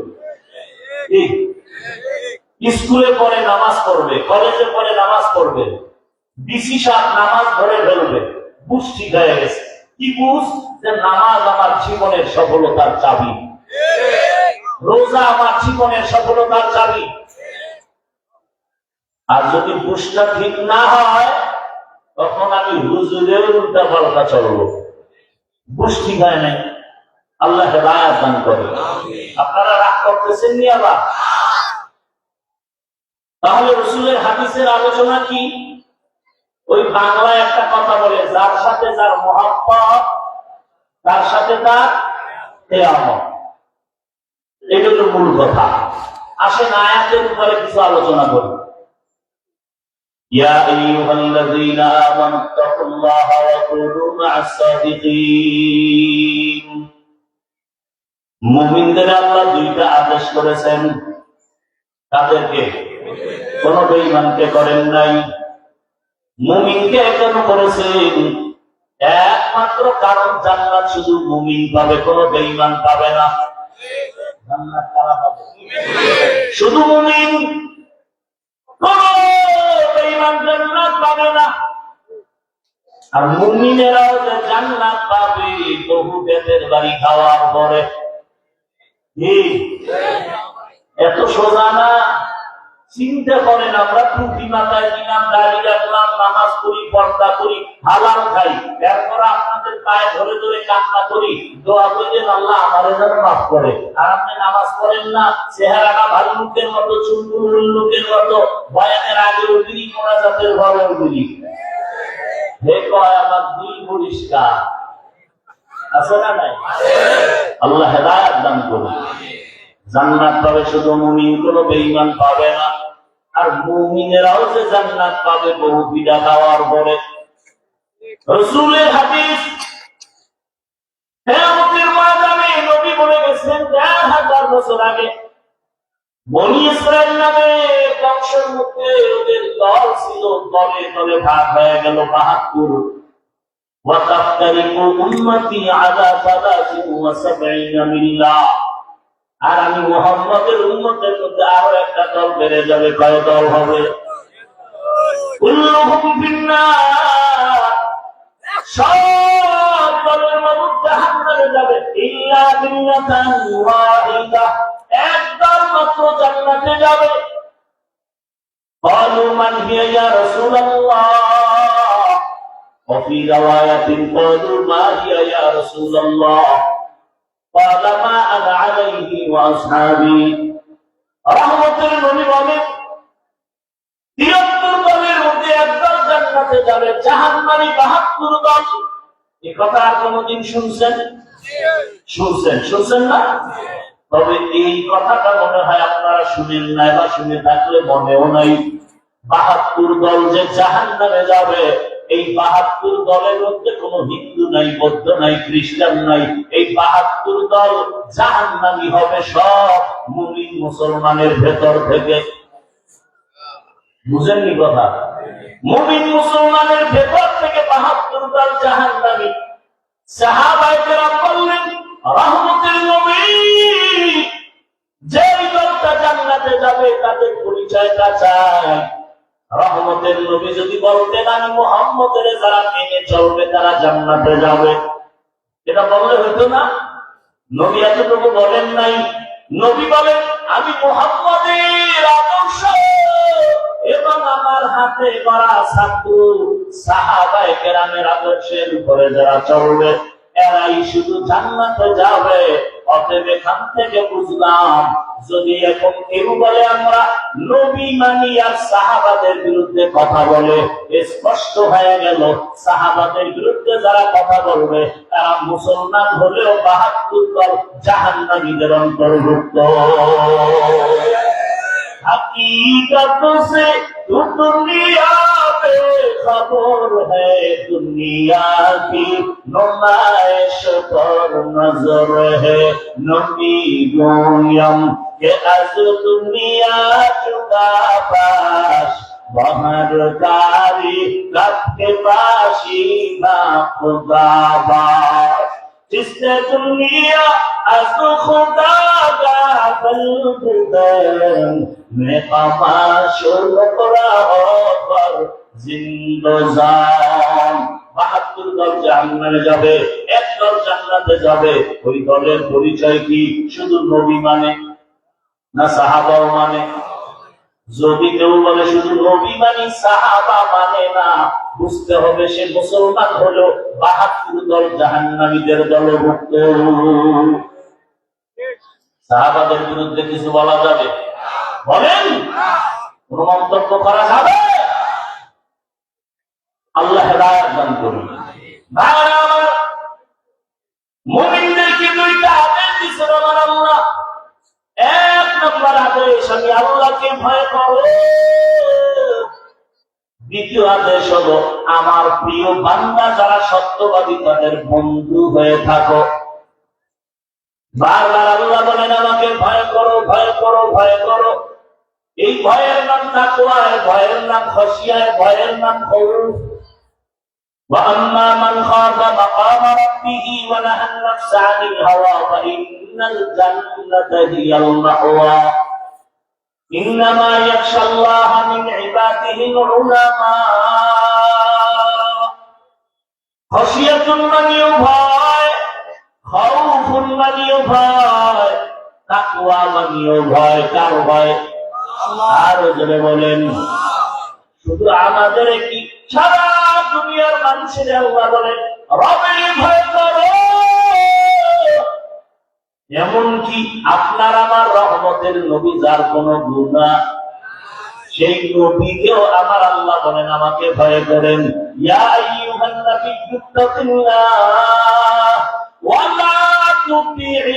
স্কুলে পড়ে নামাজ পড়বে, কলেজে পড়ে নামাজ পড়বে, ডিসি সাহেব নামাজ ধরে ফেলবে, বুঝ ঠিক হয়ে গেছে। কি বুঝ? যে নামাজ আমার জীবনের সফলতার চাবি, রোজা আমার জীবনের সফলতার চাবি। আর যদি বুঝটা ঠিক না হয় তখন আমি হুজুরের উল্টা পাল্টা চলবো। বুঝ ঠিক হয় নাই, আল্লাহ হেদায়েত দান করে। আপনারা রাগ করতেছেন নি আবার? তাহলে রাসূলের হাদিসের আলোচনা কি? ওই বাংলায় একটা কথা বলে, যার সাথে যার মহব্বত তার সাথে তার কিয়ামত। এটা হলো মূল কথা। আসেন আয়াতের উপরে কিছু আলোচনা করি। ইয়া আইয়ুহাল্লাযীনা আমানু তাকুল্লাহা ওয়া কুনু মা'আস সাদিকিন। মুমিনদের আল্লাহ দুইটা আদেশ করেছেন। তাদেরকে কোন বেঈমানকে করেন নাই। মুমিনকে কেন করেছেন? একমাত্র কারণ জান্নাত শুধু মুমিন পাবে, কোন বেঈমান পাবে না। জান্নাত কারা পাবে? শুধু মুমিন, কোন বেঈমান জান্নাত পাবে না। আর মুমিনেরাও যে জান্নাত পাবে বহু বেতের বাড়ি খাওয়ার পরে। এত সোজা না। চিন্তা করেন, আমরা টুপি মাথায় দিলাম, দাড়ি রাখলাম, নামাজ পড়ি, পর্দা করি, হালাল খাই, এরপর আপনাদের পায়ে ধরে ধরে কান্না করি, দোয়া করেন আল্লাহ আমারে যেন মাফ করে। আর আপনি নামাজ পড়েন না, চেহারাটা ভাল্লুকের মতো, চুলগুলো উল্লুকের মতো, বয়ানের আগে উঠবি, মোনাজাতের ঘরে উঠবি। হে কয় আমার দিল পরিষ্কার আছে না নাই? আল্লাহ হেদায়েত দান করুন। জান্নাত পাবে শুধু মুমিন, কোন বেঈমান পাবে না। আর মুমিনেরাও যে জান্নাত পাবে বহু বিদা খাওয়ার পরে। রাসূলের হাদিস, কিয়ামতের ময়দানে নবী বলে গেছেন ১০০০ বছর আগে বনী ইসরাইল নামে বংশের মধ্যে ওদের দল ছিল, দলে দলে ভাগ হয়ে গেল ৭২। ওয়া তাফতারিকু উম্মতি আলা ৭৩ মিল্লাহ। আর আমি মুহাম্মদের উম্মতের মধ্যে আরো একটা দল বেড়ে যাবে। কয় দল হবে? কুল্লুহুম ফিন্নার। সব দলের মানুষ জাহান্নামে যাবে, ইল্লা মিল্লাতান ওয়াহিদা। এক দল মাত্র জান্নাতে যাবে। ক্বালু মান হিয়া ইয়া রাসূলুল্লাহ। ওয়া ফি রাওয়ায়াতিন ক্বালু মা হিয়া ইয়া রাসূলুল্লাহ। قال ما انا عليه واصحابي। রহমতের নবী বলেন ৭৩ দলের মধ্যে একদল জান্নাতে যাবে, জাহান্নামী ৭২ দল। এই কথা আর কোনদিন শুনছেন? শুনছেন না? তবে এই কথাটা মনে হয় আপনারা শুনেন নাই, বা শুনে থাকলে মনেও নাই। ৭২ দল যে জাহান্নামে যাবে, এই ৭২ দলের মধ্যে কোন হিন্দু নাই, বৌদ্ধ নাই, খ্রিস্টান নাই। এই ৭২ দল জাহান্নামী হবে সব মুমিন মুসলমানের ভেতর থেকে। বুঝেননি কথা? মুমিন মুসলমানের ভেতর থেকে ৭২ দল জাহান্নামী। সাহাবায়ে কেরাম বললেন, রহমতের নবী, যে দলটা জান্নাতে যাবে তাদের পরিচয়টা চাই। রহমতের নবী যদি বলতেন আমি মুহাম্মদের যারা মেনে চলবে তারা জান্নাতে যাবে, এটা বললে হইতো না? নবী এতটুকু বলেন নাই। নবী বলেন আমি মুহাম্মদের আদর্শ এবং আমার হাতে গড়া ছাত্র সাহাবায়ে কেরামের আদর্শের উপরে যারা চলবে এরাই শুধু জান্নাতে যাবে। অতএব এখান থেকে বুঝলাম, যদি এখন কেউ বলে আমরা নবী মানি আর সাহাবাদের বিরুদ্ধে কথা বলে, স্পষ্ট হয়ে গেল সাহাবাদের বিরুদ্ধে যারা কথা বলবে তারা মুসলমান হলেও ৭২ দল জাহান্নামীদের অন্তর্ভুক্ত। हकीकत से तू दुनिया बेखबर है, दुनिया की नुमाइश पर नजर है। नबी गोयम के अज दुनिया जुदा बाश, बहरकारी रत्ते पाशी ना खुदाबार जिसने दुनिया अज़ खुदा का बल्दन में कमाशुल हो पर जिंदोजान ৭২ দল জাহান্নামে যাবে, এক দল জান্নাতে যাবে। ওই দলের পরিচয় কি? শুধু নবী মানে না সাহাবাও মানে? যদি কেউ বলে শুধু নবী মানে সাহাবা মানে না, বুঝতে হবে সে মুসলমান হলো ৭২ দল জাহান্নামীদের দলভুক্ত। সাহাবাদের বিরুদ্ধে কিছু বলা যাবে? বলেন, কোন মন্তব্য করা যাবে? আল্লাহ হেদায়েত দান করুন। ভাইরা আমার, মুমিনদেরকে দুইটা আদেশ দিয়েছেন আমার আল্লাহ। এক নম্বর আদেশ, আমি আল্লাহকে ভয় করো। দ্বিতীয় আদেশ হলো, আমার প্রিয় বান্দা যারা সত্যবাদী তাদের বন্ধু হয়ে থাকো। বারবার আল্লাহ বলেন আমাকে ভয় করো, ভয় করো, ভয় করো। এই ভয়ের নাম তাকওয়া, ভয়ের নাম খাশিয়া, ভয়ের নাম খৌফ। وأما من خاف مقام ربه ونهى النفس عن الهوى فإن الجنة هي المأوى إنما يخشى الله من عباده العلماء خشية من يভয় خوف من يভয় তাকওয়া من يভয় কার ভয়? আরো জোরে বলেন। শুধু আমাদের কি সারা দুনিয়ার মানুষের আল্লাহ বলেন রবের ভয় করো। এমনকি আপনার আমার রহমতের নবী যার কোন গুনাহ, সেই নবীকেও আমার আল্লাহ বলেন আমাকে ভয় করেন। ইয়া আইয়ুহান নাবিয়্যু তাকিল্লাহ ওয়া লা তুতি'ল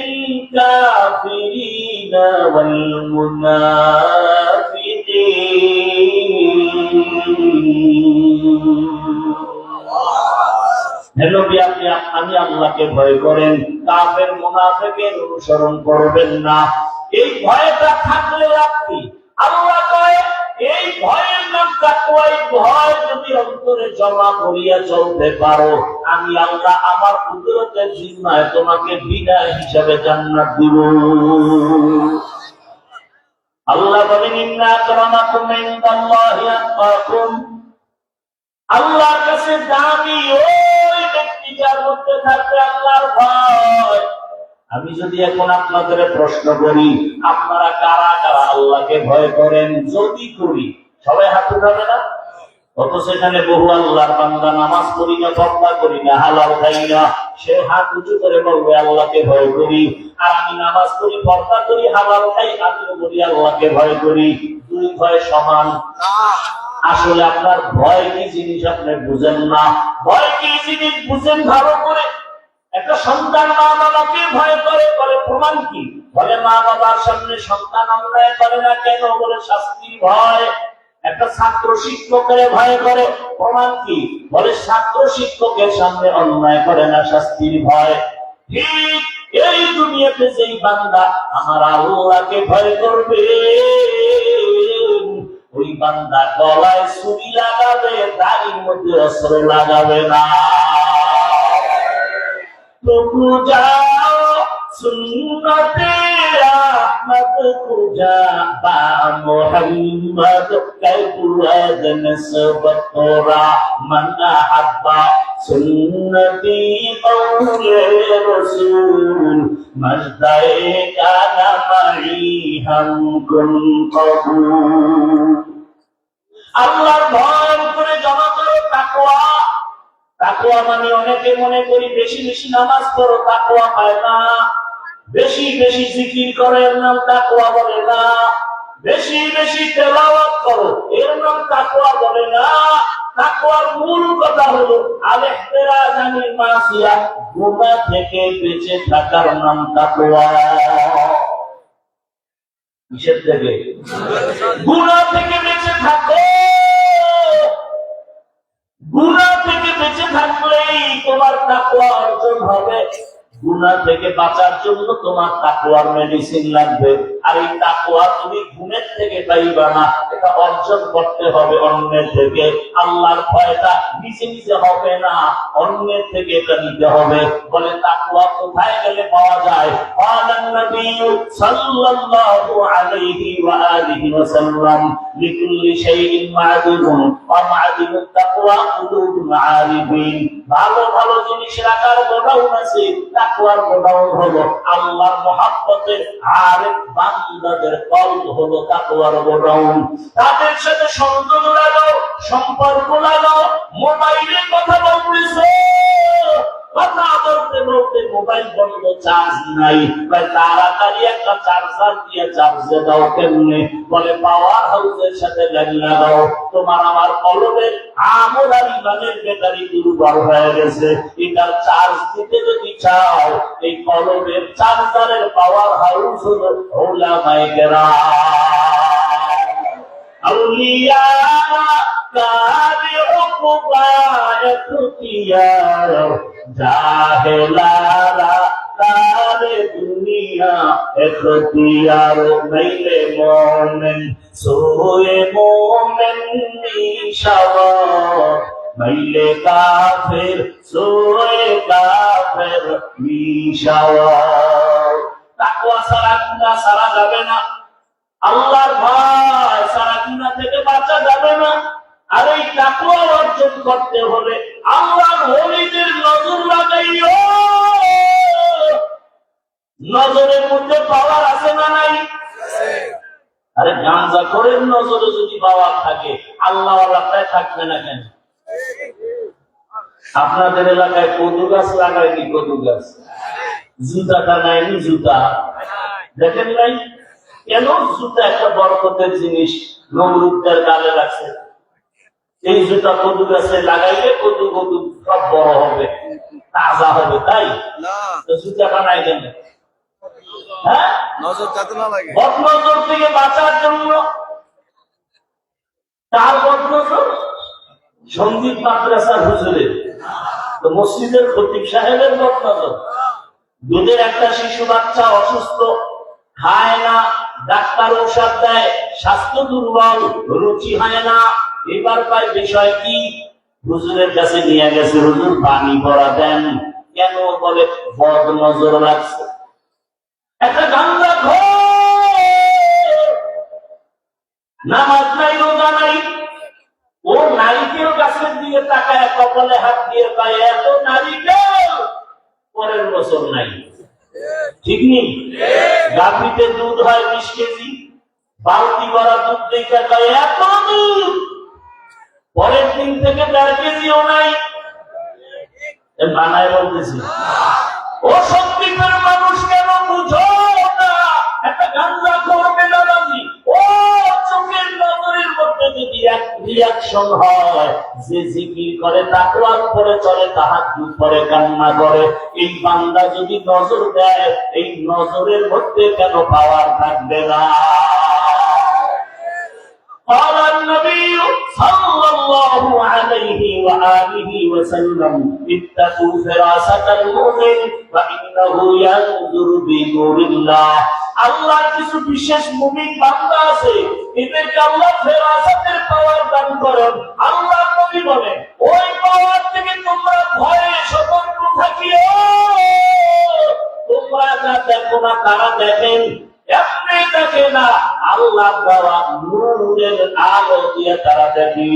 কাফিরিনা ওয়াল মুনাফিকিন। আপনি আল্লাহকে ভয় করেন, কাফের মুনাফিকের অনুসরণ করবেন না। এই ভয়টা থাকলে আপনি আল্লাহ কয় এই ভয়ের নাম তাকওয়া। এই ভয় যদি অন্তরে জমা করিয়া চলতে পারো, আমি আল্লাহ আমার কুদরতের জিম্মায় তোমাকে বিনা হিসাবে জান্নাত দিব। আল্লাহ বলেন ইন্না আকরামাকুম ইনদাল্লাহি আতকাকুম। আল্লাহর কাছে দামি ওই ব্যক্তি যার মধ্যে থাকবে আল্লাহর ভয়। আমি যদি এখন আপনাদের প্রশ্ন করি, আপনারা কারা কারা আল্লাহকে ভয় করেন? যদি করি, সবাই হাত উঠাবে না? অত সেখানে বহু আল্লাহর বান্দা নামাজ পড়ি না, পর্দা করি না, হালাল খাই না, সে হাত উঁচু করে বলবে আল্লাহকে ভয় করি। আর আমি নামাজ পড়ি, পর্দা করি, হালাল খাই, আমিও বলি আল্লাহকে ভয় করি। দুই ভয় সমান? আসলে আপনার ভয় কি জিনিস আপনি বুঝেন না। ভয় কি জিনিস বুঝেন ভালো করে। একটা সন্তান মা বাবাকে ভয় করে, করে প্রমাণ কি? বলে মা বাবার সামনে সন্তান অন্যায় করে না কেন? বলে শাস্তির ভয়। একটা ছাত্র শিক্ষকের ভয় করে, প্রমাণ কি? বলে ছাত্র শিক্ষকের সামনে অন্যায় করে না, শাস্তির ভয়। ঠিক এই দুনিয়াতে যেই বান্দা আমার আল্লাহকে ভয় করবে, ওই বান্দা গলায় ছুরি লাগাবে, দাড়ির মধ্যে অস্ত্র লাগাবে না। তবু যাও সুন্নতে আহমদ কুজা বা মুহাম্মদ কাইদুয়াদ নসবত তোরা মান আহাব্বা সুন্নতি কওলে রাসূল মজদায়ে কানা মাই হাম কুন কবুল। আল্লাহর ভয় করে জমা করো তাকওয়া। তাকওয়া মানে অনেকে মনে করি বেশি বেশি নামাজ পড়ো, তাকওয়া পায় না। বেশি বেশি জিকির করো, এর নাম তাকওয়া বলে না। বেশি বেশি তেলাওয়াত করো, এর নাম তাকওয়া বলে না। তাকওয়ার মূল কথা হলো আল ইহতিরাজ আনিল মাসিয়া, গুনাহ থেকে বেঁচে থাকার নাম তাকওয়া। কিসের থেকে? গুনাহ থেকে বেঁচে থাকো। গুনাহ থেকে বেঁচে থাকলেই তোমার তাকওয়া অর্জন হবে। গুনাহ থেকে বাঁচার জন্য তোমার তাকওয়ার মেডিসিন লাগবে। আর এই তাকওয়া তুমি ঘুমের থেকে পাইবা না, এটা অর্জন করতে হবে অন্যের থেকে। আল্লাহর ভয়টা নিজে নিজে হবে না, অন্যের থেকে এটা নিতে হবে। বলে তাকওয়া কোথায় গেলে পাওয়া যায়? ক্বালান নবী সাল্লাল্লাহু আলাইহি ওয়া আলিহি ওয়াসাল্লাম লিকুল্লি শাইইন মা'দুদুন ওয়া মা'দুদুত তাকওয়া কুলুবুল আরিফিন। ভালো ভালো জিনিস রাখার গোডাউন আছে, তাকওয়ার গোডাউন হলো আল্লাহর মহব্বতের আরেক বান্দাদের কলব হলো তাকওয়ার গোডাউন। তাদের সাথে সংযোগ লাগাও, সম্পর্ক লাগাও। মোবাইলে কথা বলতেছো, কথা বলতে বলতে মোবাইল বন্ধ, চার্জ নাই, তাড়াতাড়ি একটা চার্জার দিয়ে চার্জে দাও। কেমনে? বলে পাওয়ার হাউসের সাথে লাগাও। তোমার আমার কলবের আমল আর ইমানের ব্যাটারি দুর্বল হয়ে গেছে, এটার চার্জ দিতে যদি চাও, এই কলবের চার্জারের পাওয়ার হাউস হলো উলামায়ে কেরাম, আউলিয়া জাহেলারা তারে দুনিয়া এখতিয়ার নাইলে মোমেন সোয়ে মোমেন নিশাওয়ার নাইলে কাফের সোয়ে কাফের নিশাওয়ার। তাকওয়া ছাড়া গুনাহ ছাড়া যাবে না, আল্লাহর ভয় ছাড়া গুনাহ থেকে বাঁচা যাবে না। আর এই তাকওয়া অর্জন করতে হলে আল্লাহর ওলিদের নজর লাগাইও। নজরের মধ্যে পাওয়ার আছে না নাই? আরে গাঁজাখোরের নজরে যদি পাওয়ার থাকে, আল্লাহ আল্লাহটাই থাকবে না কেন? আপনাদের এলাকায় কদু গাছ লাগায়নি? কদু গাছ জুতাটা নাইনি? জুতা দেখেন নাই কেন? জুতা একটা বরকতের জিনিস, নমরুদদের গালে রাখছে। এই জুতা কদু গাছে লাগাইলে কদু কদু সব বড় হবে, তাজা হবে, তাই জুতাটা নাই কেন? হ্যাঁ, বদনজর থেকে বাঁচার জন্য। তার বদনজর সঙ্গীত মাদ্রাসার হুজুরের, তো মসজিদের খতিব সাহেবের বদনজর। দুধের একটা শিশু বাচ্চা অসুস্থ, খায় না, ডাক্তার ঔষধ দেয়, স্বাস্থ্য দুর্বল, রুচি হয় না। এবার পায় বিষয় কি? হুজুরের কাছে নিয়ে গেছে, হুজুর পানি ভরা দেন। কেন? বলে বদ নজর রাখছে। একটা গাঞ্জাখোর, নামাজ নাই, রোজা নাই, ও নারিকেল গাছের দিকে তাকায়, কপালে হাত দিয়ে পায় এত নারিকেল, পরের বছর নাই। ঠিক নেই? গাভীতে দুধ হয় 20 কেজি, বালতি ভরা দুধ দেখে কয় এত দুধ, পরের দিন থেকে 1.5 কেজিও নাই। বানায় বলতেছি, ও সত্যিকার মানুষ কেন বুঝো না? একটা গাঞ্জাখোর বেনামাজি, ও চোখের নজরের মধ্যে যদি এক রিয়াকশন হয়, যে জিকির করে, তাকওয়ার উপরে চলে, তাহাজ্জুদ পড়ে, কান্না করে, এই বান্দা যদি নজর দেয়, এই নজরের মধ্যে কেন পাওয়ার থাকবে না? قال النبي صلى الله عليه وآله وسلم اتقوا فراسة المؤمن فإنه ينظر بنور الله। আল্লাহর কিছু বিশেষ মুমিন বান্দা আছে, এদেরকে আল্লাহ ফেরাসাতের পাওয়ার দান করেন। আল্লাহ নবী বলেন, ওই পাওয়ার থেকে তোমরা ভয়ে সতর্ক থাকিও। তোমরা যা দেখো না তারা দেখেন, এমনি দেখে না, আল্লাহ দেওয়া নূরের আলো দিয়ে তারা দেখি।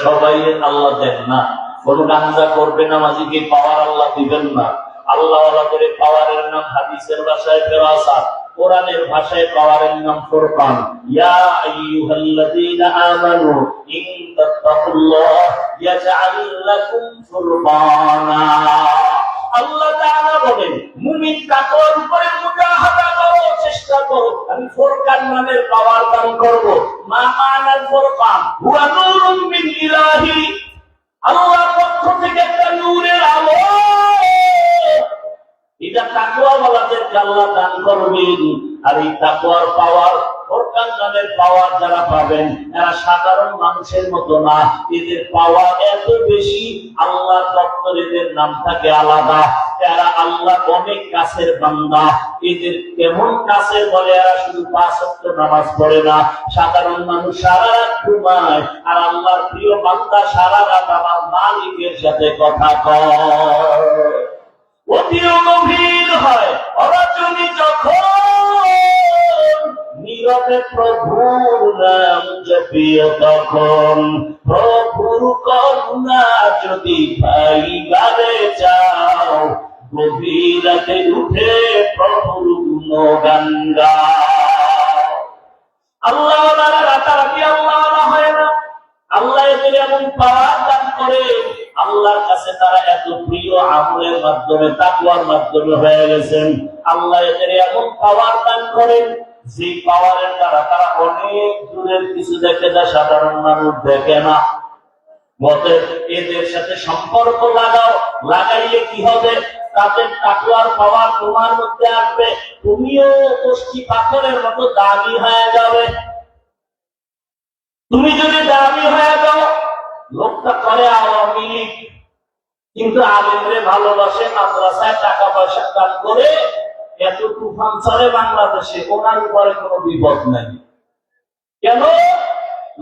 সবাই আল্লাহ দেন না, কোন গাঞ্জা করবে না, মাঝিকে পাওয়ার আল্লাহ দিবেন না। আল্লাহ করে পাওয়ারের নাম হাদিসের ভাষায় ফেরাসাত, কোরআনের ভাষায় পাওয়ারের নাম ফুরকান। ইয়া আইয়ুহাল্লাযীনা আমানু ইন তাত্তাকুল্লাহ ইয়াজআল লাকুম ফুরকানা। আল্লাহ তাআলা বলেন, মুমিন তাকওয়ার উপরে মুজাহাদা করো, চেষ্টা করো, আমি ফুরকান নামের পাওয়ার দান করব। মা মানাল ফুরকান হুয়া নূরুম মিন ইলাহি, আল্লাহর পক্ষ থেকে একটা নূরের আলো, এটা তাকওয়াওয়ালাদেরকে আল্লাহ দান করবেন। আর এই তাকওয়ার পাওয়ার ফুরকান নামের পাওয়ার যারা পাবেন এরা সাধারণ মানুষের মতো না, এদের পাওয়ার এত বেশি, আল্লাহর দপ্তর এদের নাম থাকে আলাদা। এরা আল্লাহ অনেক কাছের বান্দা। এদের কেমন কাছের বলে, এরা শুধু 5 ওয়াক্ত নামাজ পড়ে না, সাধারণ মানুষ সারা রাত ঘুমায়, আর আল্লাহর প্রিয় বান্দা সারা রাত আমার মালিকের সাথে কথা কয়। অতিও গভীর হয় অরচনী যখন নীরবে প্রভুর নাম জপিও তখন। প্রভুর করুণা যদি পাইবারে চাও, গভীর রাতে উঠে প্রভুর গুণগান গাও। আল্লাহ রাতারাতি আল্লাহ হয় না, আল্লাহ এদের এমন পাওয়ার দান করে, আল্লাহর কাছে তারা এত প্রিয়, আমলের মাধ্যমে তাকওয়ার মাধ্যমে হয়ে গেছেন। আল্লাহ এদের এমন পাওয়ার দান করেন, যে পাওয়ারের দ্বারা তারা অনেক দূরের কিছু দেখে যা সাধারণ মানুষ দেখে না। অতএব এদের সাথে সম্পর্ক লাগাও, লাগাইলে কি হবে, তাদের তাকওয়ার পাওয়ার তোমার মধ্যে আসবে, তুমিও কষ্টি পাথরের মতো দামি হয়ে যাবে। তুমি যদি দামি হয়ে যাও, লোকটা করে আওয়ামী লীগ কিন্তু আলেমরে ভালোবাসে, মাদ্রাসায় টাকা পয়সা দান করে, এত তুফান চলে বাংলাদেশে, ওনার উপরে কোনো বিপদ নাই। কেন?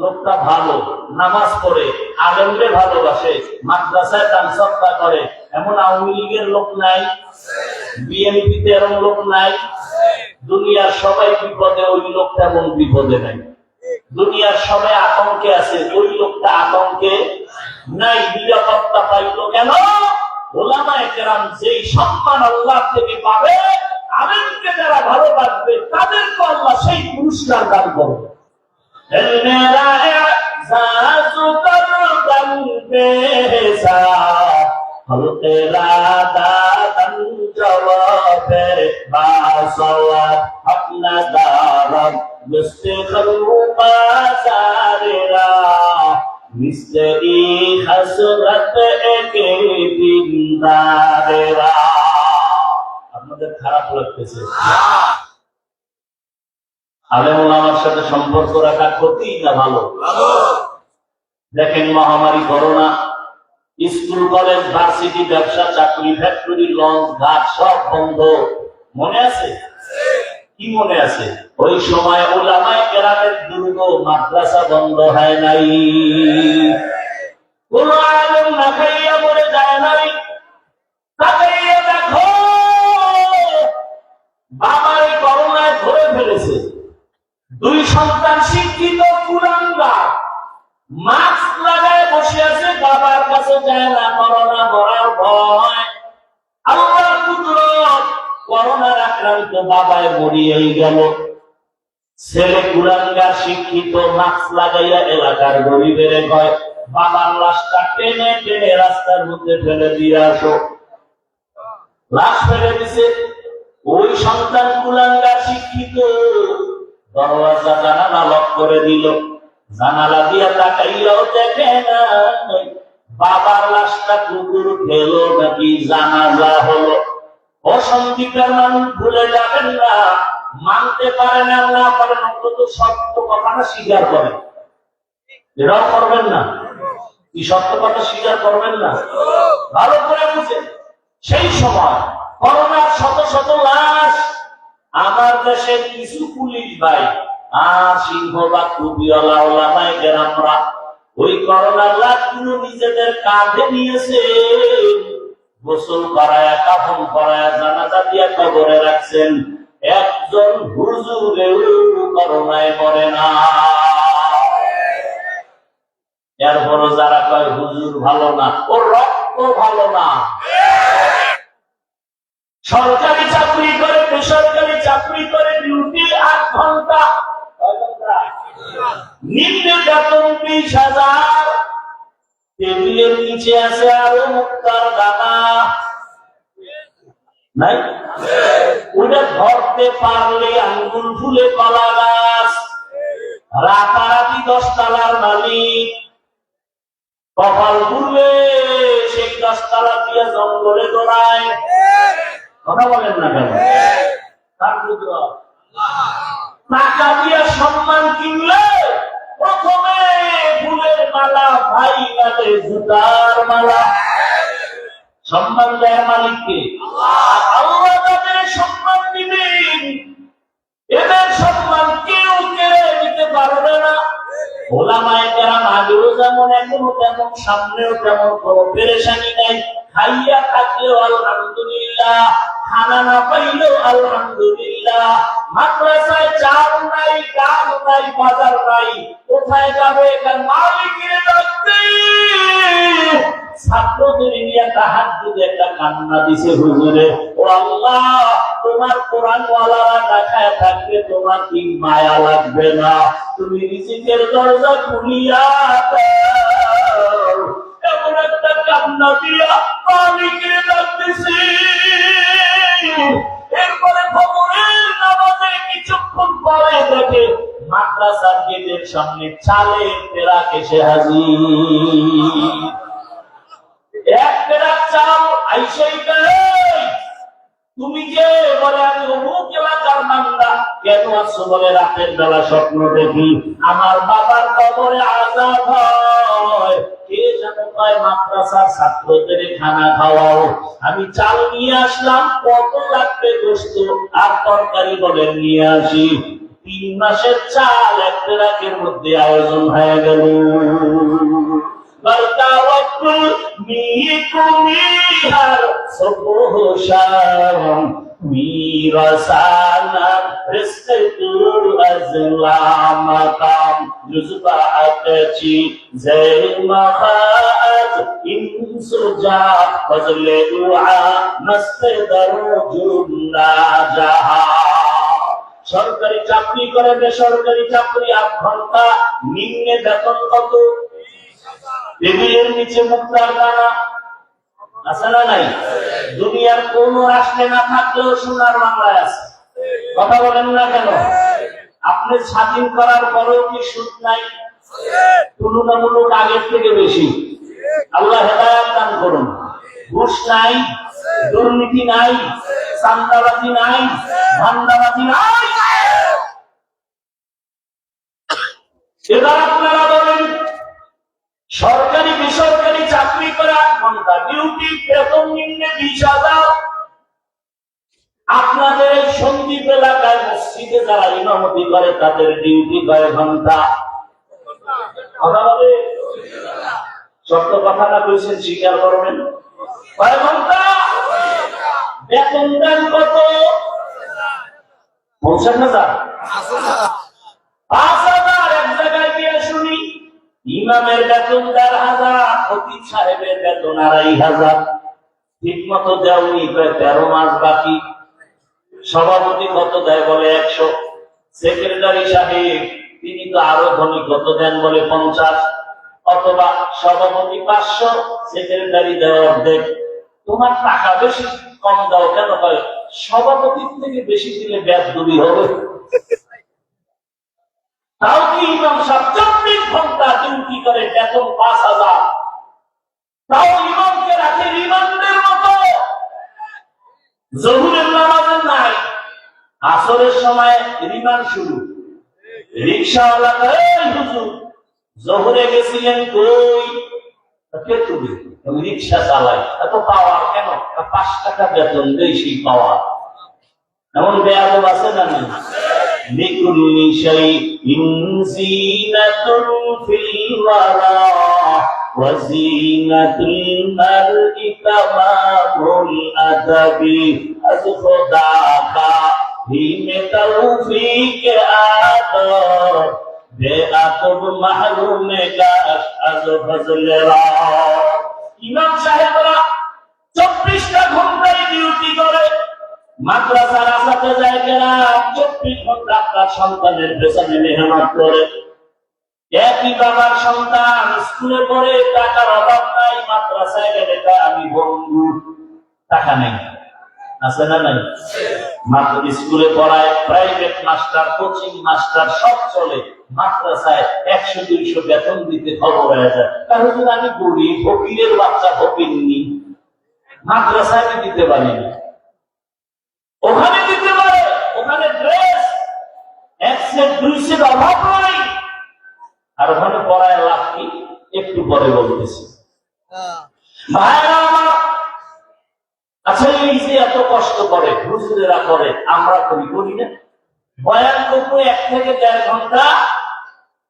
লোকটা ভালো, নামাজ পড়ে, আলেমরে ভালোবাসে, মাদ্রাসায় দান সদকা করে। এমন আওয়ামী লীগের লোক নাই, বিএনপিতে এরকম লোক নাই। দুনিয়ার সবাই বিপদে, ওই লোকটা এমন বিপদে নাই। দুনিয়ার সবাই আতঙ্কে আছে, ওই লোকটা আতঙ্কে নাই। নিরাপত্তা পাইল কেন? ওলামায়ে কেরাম যেই সম্মান আল্লাহ থেকে পাবে, আলেমকে যারা ভালোবাসবে তাদেরকে আল্লাহ সেই পুরস্কার দান করবে। মিস্ত্রি হাসরত একে দিনদারেরা। আপনাদের খারাপ লাগতেছে? আলেম ওলামার সাথে সম্পর্ক রাখা ক্ষতি না ভালো? দেখেন, মহামারী করোনা, স্কুল কলেজ ভার্সিটি ব্যবসা চাকরি ফ্যাক্টরি লঞ্চ ঘাট সব বন্ধ। মনে আছে? কি মনে আছে? ওই সময় উলামায়ে কেরামের দুর্গ মাদ্রাসা বন্ধ হয় নাই, কোন আলেম না খাইয়া মরে যায় নাই। তাকাইয়া দেখো, বাবার করোনায় ধরে ফেলেছে, 2 সন্তান শিক্ষিত কুলাঙ্গার, মাস্ক লাগায় বসে আছে, বাবার কাছে যায় না, করোনা মরার ভয়। আল্লাহর কুদরত, করোনার আক্রান্ত বাবায় মরিয়েই গেল। ছেলে কুলাঙ্গার শিক্ষিত, মাস্ক লাগাইয়া এলাকার গরিবের কয়, বাবার লাশটা টেনে টেনে রাস্তার মধ্যে ফেলে দিয়ে আসো। লাশ ফেলে দিছে। ওই সন্তান কুলাঙ্গার শিক্ষিত দরওয়াজা জানালা লক করে দিল। জানালা দিয়া তাকাইয়াও দেখে না বাবার লাশটা কুকুর খেলো নাকি জানাজা হলো। অসংখ্যার মানুষ ভুলে যাবেন না, মানতে পারেন আর না পারেন, অন্তত সত্য কথাটা স্বীকার করেন। এটাও করবেন না, কি সত্য কথা স্বীকার করবেন না? ভালো করে বুঝেন, সেই সময় করোনার শত শত লাশ, আমার দেশের কিছু পুলিশ ভাই আর সিংহবাগ টুপিওয়ালা ওলামায়ে কেরামরা ওই করোনার লাশগুলো নিজেদের কাঁধে নিয়েছে, গোসল করায়, কাফন করায়, জানাজা দিয়া কবরে রাখছেন। একজন হুজুরেও করোনায় মরে না। এরপরও যারা কয় হুজুর ভালো না, ওর রক্ত ভালো না। সরকারি চাকরি করে, বেসরকারি চাকরি করে, ডিউটি 8 ঘন্টা, নিম্ন বেতন 20,000, টেবিলের নিচে আছে আরো মুক্তার দানা নাই, ওটা ধরতে পারলে আঙ্গুল ফুলে কলা গাছ। রাতারাতি 10 তলার মালিক, কপাল ঘুরলে সেই 10 তলা দিয়ে জঙ্গলে দৌড়ায়। কথা বলেন না কেন? তার টাকা দিয়া সম্মান কিনলে প্রথমে ফুলের মালা, ভাই গালে জুতার মালা। সম্মান দেয় মালিককে, আল্লাহ তাদের সম্মান দিবেন। এদের সম্মান কেউ কেড়ে নিতে পারবে না। ওলামায়ে কেরাম আগেও যেমন এখনো তেমন, সামনেও তেমন, কোনো পেরেশানি নাই। খাইয়া থাকলেও আলহামদুলিল্লাহ, খানা না পাইলেও আলহামদুলিল্লাহ। মাদ্রাসায় চাল নাই, ডাল নাই, বাজার নাই, কোথায় যাবে? মালিকের ডাকতে ছাত্রদের নিয়ে তাহাজ্জুদে একটা কান্না দিছে, হুজুরে ও আল্লাহ, তোমার কোরআনওয়ালারা ঢাকায় থাকবে, তোমার কি মায়া লাগবে না? তুমি রিজিকের দরজা খুলিয়া দাও। এমন একটা কান্না দিয়া মালিকের ডাকতেছি। এরপরে খবরের নামাজে কিছুক্ষণ পরে দেখে মাদ্রাসার গেটের সামনে চালের পেরাক এসে হাজির। এক পেরাক চাল আইসেই তুমি কে? বলে আমি অমুক এলাকার মান্দা। কেন আছো? বলে রাতের বেলা স্বপ্ন দেখি আমার বাবার কবরে আযাব হয়। কে যেন কয় মাদ্রাসার ছাত্রদের খানা খাওয়াও। আমি চাল নিয়ে আসলাম, কত লাগবে গোশত আর তরকারি বলে নিয়ে আসি। 3 মাসের চাল এক পেরাকের মধ্যে আয়োজন হয়ে গেল। সরকারি চাকরি করে, বেসরকারি চাকরি 8 ঘন্টা, নিম্নে বেতন কত? টেবিলের নিচে মুক্তার দানা আছে না নাই? দুনিয়ার কোন রাষ্ট্রে না থাকলেও সোনার বাংলায় আছে। কথা বলেন না কেন? আপনি স্বাধীন করার পরেও কি সুদ নাই? তুলনামূলক আগের থেকে বেশি। আল্লাহ হেদায়েত দান করুন। ঘুষ নাই, দুর্নীতি নাই, চাঁদাবাজি নাই, ধান্দাবাজি নাই। এবার আপনারা বলেন, সরকারি বেসরকারি চাকরি করে 8 ঘন্টা ডিউটি, বেতন নিম্নে 20,000। আপনাদের এই সন্দীপ এলাকায় মসজিদে যারা ইমামতি করে তাদের ডিউটি কয় ঘন্টা? কথা বলে সত্য কথা না কইছেন, স্বীকার করবেন। কয় ঘন্টা? বেতন দেন কত? 50,000, 5,000। এক জায়গায় গিয়ে শুনি ইমামের বেতন 1,500, খতিব সাহেবের বেতন 2,500। ঠিক মতো দেওনি, 13 মাস বাকি। সভাপতি কত দেয়? বলে 100। সেক্রেটারি সাহেব তিনি তো আরো ধনী, কত দেন? বলে 50। অথবা সভাপতি 500, সেক্রেটারি দেয় অর্ধেক। তোমার টাকা বেশি, কম দাও কেন? হয় সভাপতির থেকে বেশি দিলে বেদবি হবে। তাও কি ইমাম সাহেব 24 ঘন্টা ডিউটি করে, বেতন 5,000। তাও ইমামকে রাখে রিমান্ডের মতো। জহুরের নামাজের নাই, আসরের সময় রিমান্ড শুরু। রিক্সাওয়ালা হুজুর জহুরে গেছিলেন কই? কে? তুমি? আমি রিক্সা চালাই। এত পাওয়ার কেন? 5 টাকা বেতন বেশি পাওয়ার। এমন বেয়াদব আছে না? لكل شيء زينة في الورى وزينة المرء تمام الأدب از خدا ہی میں توفیق آدم بے عقب محروم گاش از فضل را ইমাম সাহেবরা 24টা ঘন্টায় ডিউটি করে। মাদ্রাসার আসাতে যায় কেনা 24 ঘন্টা আপনার সন্তানের পেছনে মেহনত করে। একই বাবার সন্তান স্কুলে পড়ে, টাকার অভাব নাই, মাদ্রাসায় গেলে আমি বন্ধু, টাকা নেই, আছে না নাই? মাত্র স্কুলে পড়ায়, প্রাইভেট মাস্টার, কোচিং মাস্টার সব চলে। মাদ্রাসায় 100-200 বেতন দিতে খবর হয়ে যায়। কারণ আমি গরিব, ফকিরের বাচ্চা, ফকিরনি, মাদ্রাসায় দিতে পারিনি। ওখানে দিতে পারে, ওখানে ড্রেস 1 সেট 2 সেট অভাব নাই। আর ওখানে পড়ায় লাভ কি একটু পরে বলতেছি। ভাইরা আমার, আচ্ছা এই যে এত কষ্ট করে হুজুরেরা করে, আমরা করি না? বয়ান করবো 1 থেকে 1.5 ঘন্টা,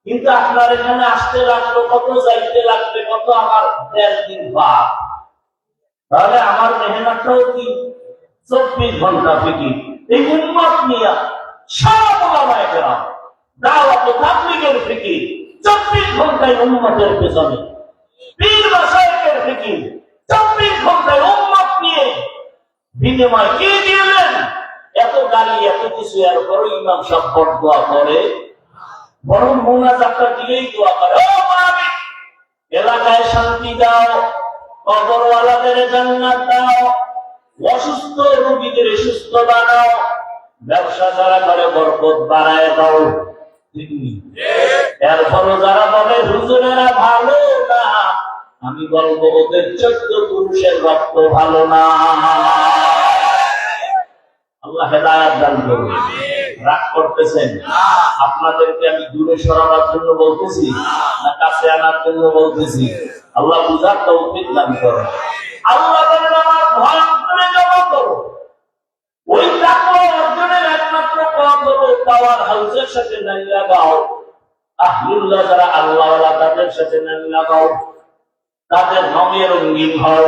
কিন্তু আপনার এখানে আসতে লাগলো কত, যাইতে লাগবে কত, আমার 1.5 দিন বাদ। তাহলে আমার মেহনতটাও কি 24 ঘন্টা ফিকি। এই উম্মত নিয়ে সব ওলামায়ে কেরাম দাওয়াত ও তাবলীগের ফিকির 24 ঘন্টায় উম্মতের পেছনে, পীর মাশায়েখের ফিকির 24 ঘন্টায় উম্মত নিয়ে। বিনিময় কি দিলেন? এত গালি এত কিছু, এর পরে ইমাম সাহেব বড় দোয়া করে, বরং মোনাজাতটা দিলেই দোয়া করে, ও মালিক এলাকায় শান্তি দাও, কবরওয়ালাদের জান্নাত দাও, অসুস্থ রোগীদের সুস্থ বানাও, ব্যবসা যারা করে বরকত বাড়ায় দাও। এরপরও যারা বলে হুজুরেরা ভালো না, আমি বলবো ওদের 14 পুরুষের রক্ত ভালো না। আল্লাহ হেদায়েত দান করুন। রাগ করতেছেন? আপনাদেরকে আমি দূরে সরানোর জন্য বলতেছি না কাছে আনার জন্য বলতেছি? আল্লাহ বুঝার তৌফিক দান করুন। আল্লাহ বলেন আমার ভয় করে জমা করো, ওই তাকওয়া অর্জনের একমাত্র পথ হলো পাওয়ার হাউসের সাথে নাম লাগাও। আহলুল্লাহ যারা আল্লাহওয়ালা তাদের সাথে নাম লাগাও, তাদের রঙে রঙিন হও।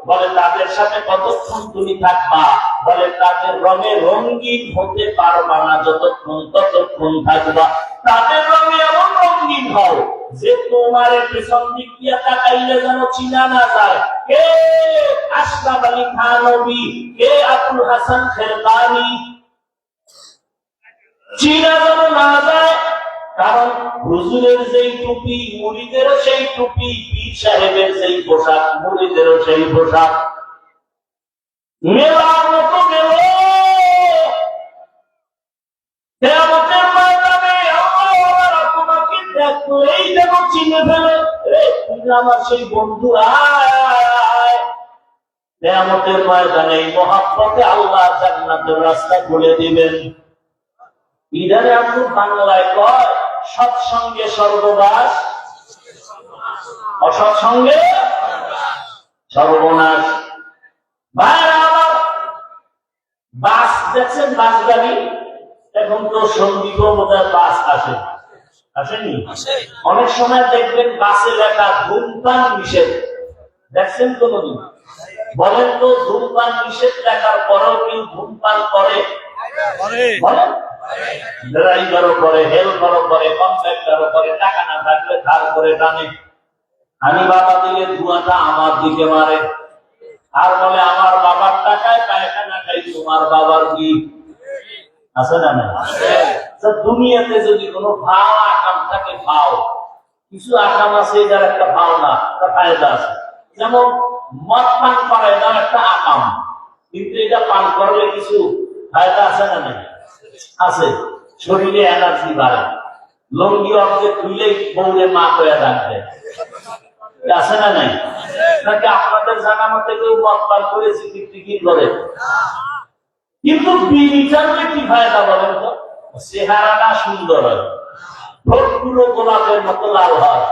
বলে তাদের সাথে কতক্ষণ তুমি থাকবা? বলে তাদের রঙে রঙিন হতে পারবা না যতক্ষণ ততক্ষণ থাকবা। তাদের রঙে এমন রঙিন হও যে তোমার পেছন দিক দিয়ে তাকাইলে যেন চিনা না যায় কে আশরাফ আলী থানভী, কে আবুল হাসান খেরকানি, চিনা যেন না যায়। কারণ হুজুরের যেই টুপি, মুরিদেরও সেই টুপি, পীর সাহেবের সেই পোশাক, মুরিদেরও সেই পোশাক। মেলার মতো মেলো, কিয়ামতের ময়দানে আল্লাহওয়ালারা তোমাকে দেখলেই যেন চিনে ফেলে, তুই আমার সেই বন্ধু, আয়। কিয়ামতের ময়দানে এই মহাব্বতে আল্লাহ জান্নাতের রাস্তা খুলে দিবেন। ইধারে আপনি বাংলায় কয় সৎসঙ্গে স্বর্গবাস, অসৎসঙ্গে সর্বনাশ। ভাইরা আমার, বাস দেখছেন, বাস গাড়ি, এখন তো সঙ্গীত বোধহয় বাস আসে, আসেনি? অনেক সময় দেখবেন বাসে লেখা ধূমপান নিষেধ, দেখছেন কোনদিন? বলেন তো, ধূমপান নিষেধ লেখার পরেও কেউ ধূমপান করে? বলেন, ড্রাইভারও করে, হেল্পারও করে, কন্ট্রাক্টরও করে, টাকা না থাকলে ধার করে টানে। আমি বাবা দিলে ধোঁয়াটা আমার দিকে মারে, আর বলে আমার বাবার টাকায় পায়খানা খাই, তোমার বাবার কি আছে না? না, দুনিয়াতে যদি কোনো ভাও আকাম থাকে, ভাও কিছু আকাম আছে, যার একটা ভাও না, তার ফায়দা আছে। যেমন মদ পান করে, এটার একটা আকাম, কিন্তু এটা পান করলে কিছু ফায়দা আছে না? নাই আছে। শরীরে এনার্জি বাড়ে, লঙ্গি অর্ধেক খুললেই বউরে মা কয়া ডাকবে, আছে না? নাই নাকি? আপনাদের জানা মতে কেউ মদ পান করে জিকির টিকির করে, কিন্তু বিড়িটার কি ফায়দা বলেন তো? চেহারাটা সুন্দর হয়, ঠোঁটগুলো গোলাপের মতো লাল হয়,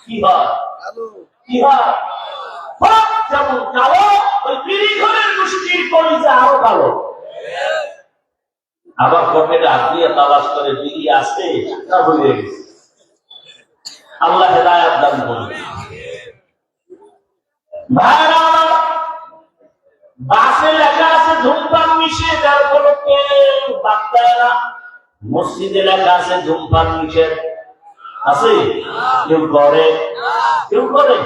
কি হয়? কি হয়? যেমন কালো, ওই বিড়ি ঘরের গোষ্ঠীর কলিজা আরো কালো। আবার পকেটে হাত দিয়ে তালাশ করে বিড়ি আসে না, ভুলে গেছে। আল্লাহ হেদায়েত দান করুন। ভাইরা, বাসে লেখা আছে ধূমপান নিষেধ, যার ফলে কেউ বাদ দেয় না। মসজিদে লেখা আছে ধূমপান নিষেধ, আছে? কেউ করে? কেউ করে?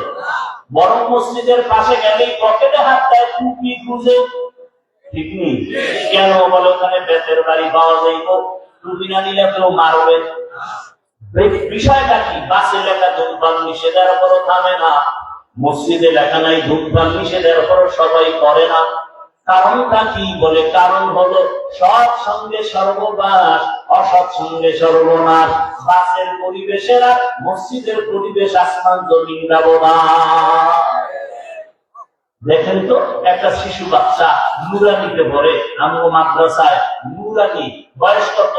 বরং মসজিদের পাশে গেলেই পকেটে হাত দেয়, টুপি খুঁজে। ঠিক নেই? কেন বলে ওখানে বেতের বাড়ি পাওয়া যাইব, টুপি না নিলে কেউ মারবে। বিষয়টা কি? বাসে লেখা ধূমপান নিষেধের উপরও থামে না, মসজিদে লেখা নাই ধূমপান নিষেধের উপরও সবাই করে না। কারণটা কি? বলে কারণ হলো সৎ সঙ্গে সর্ববাস, অসৎ সঙ্গে সর্বনাশ। বাসের পরিবেশের আর মসজিদের পরিবেশ আসমান জমিন ব্যবধান। দেখেন তো, একটা শিশু বাচ্চা নুরানিতে পড়ে, আমগো মাদ্রাসায় নুরানি, বয়স কত?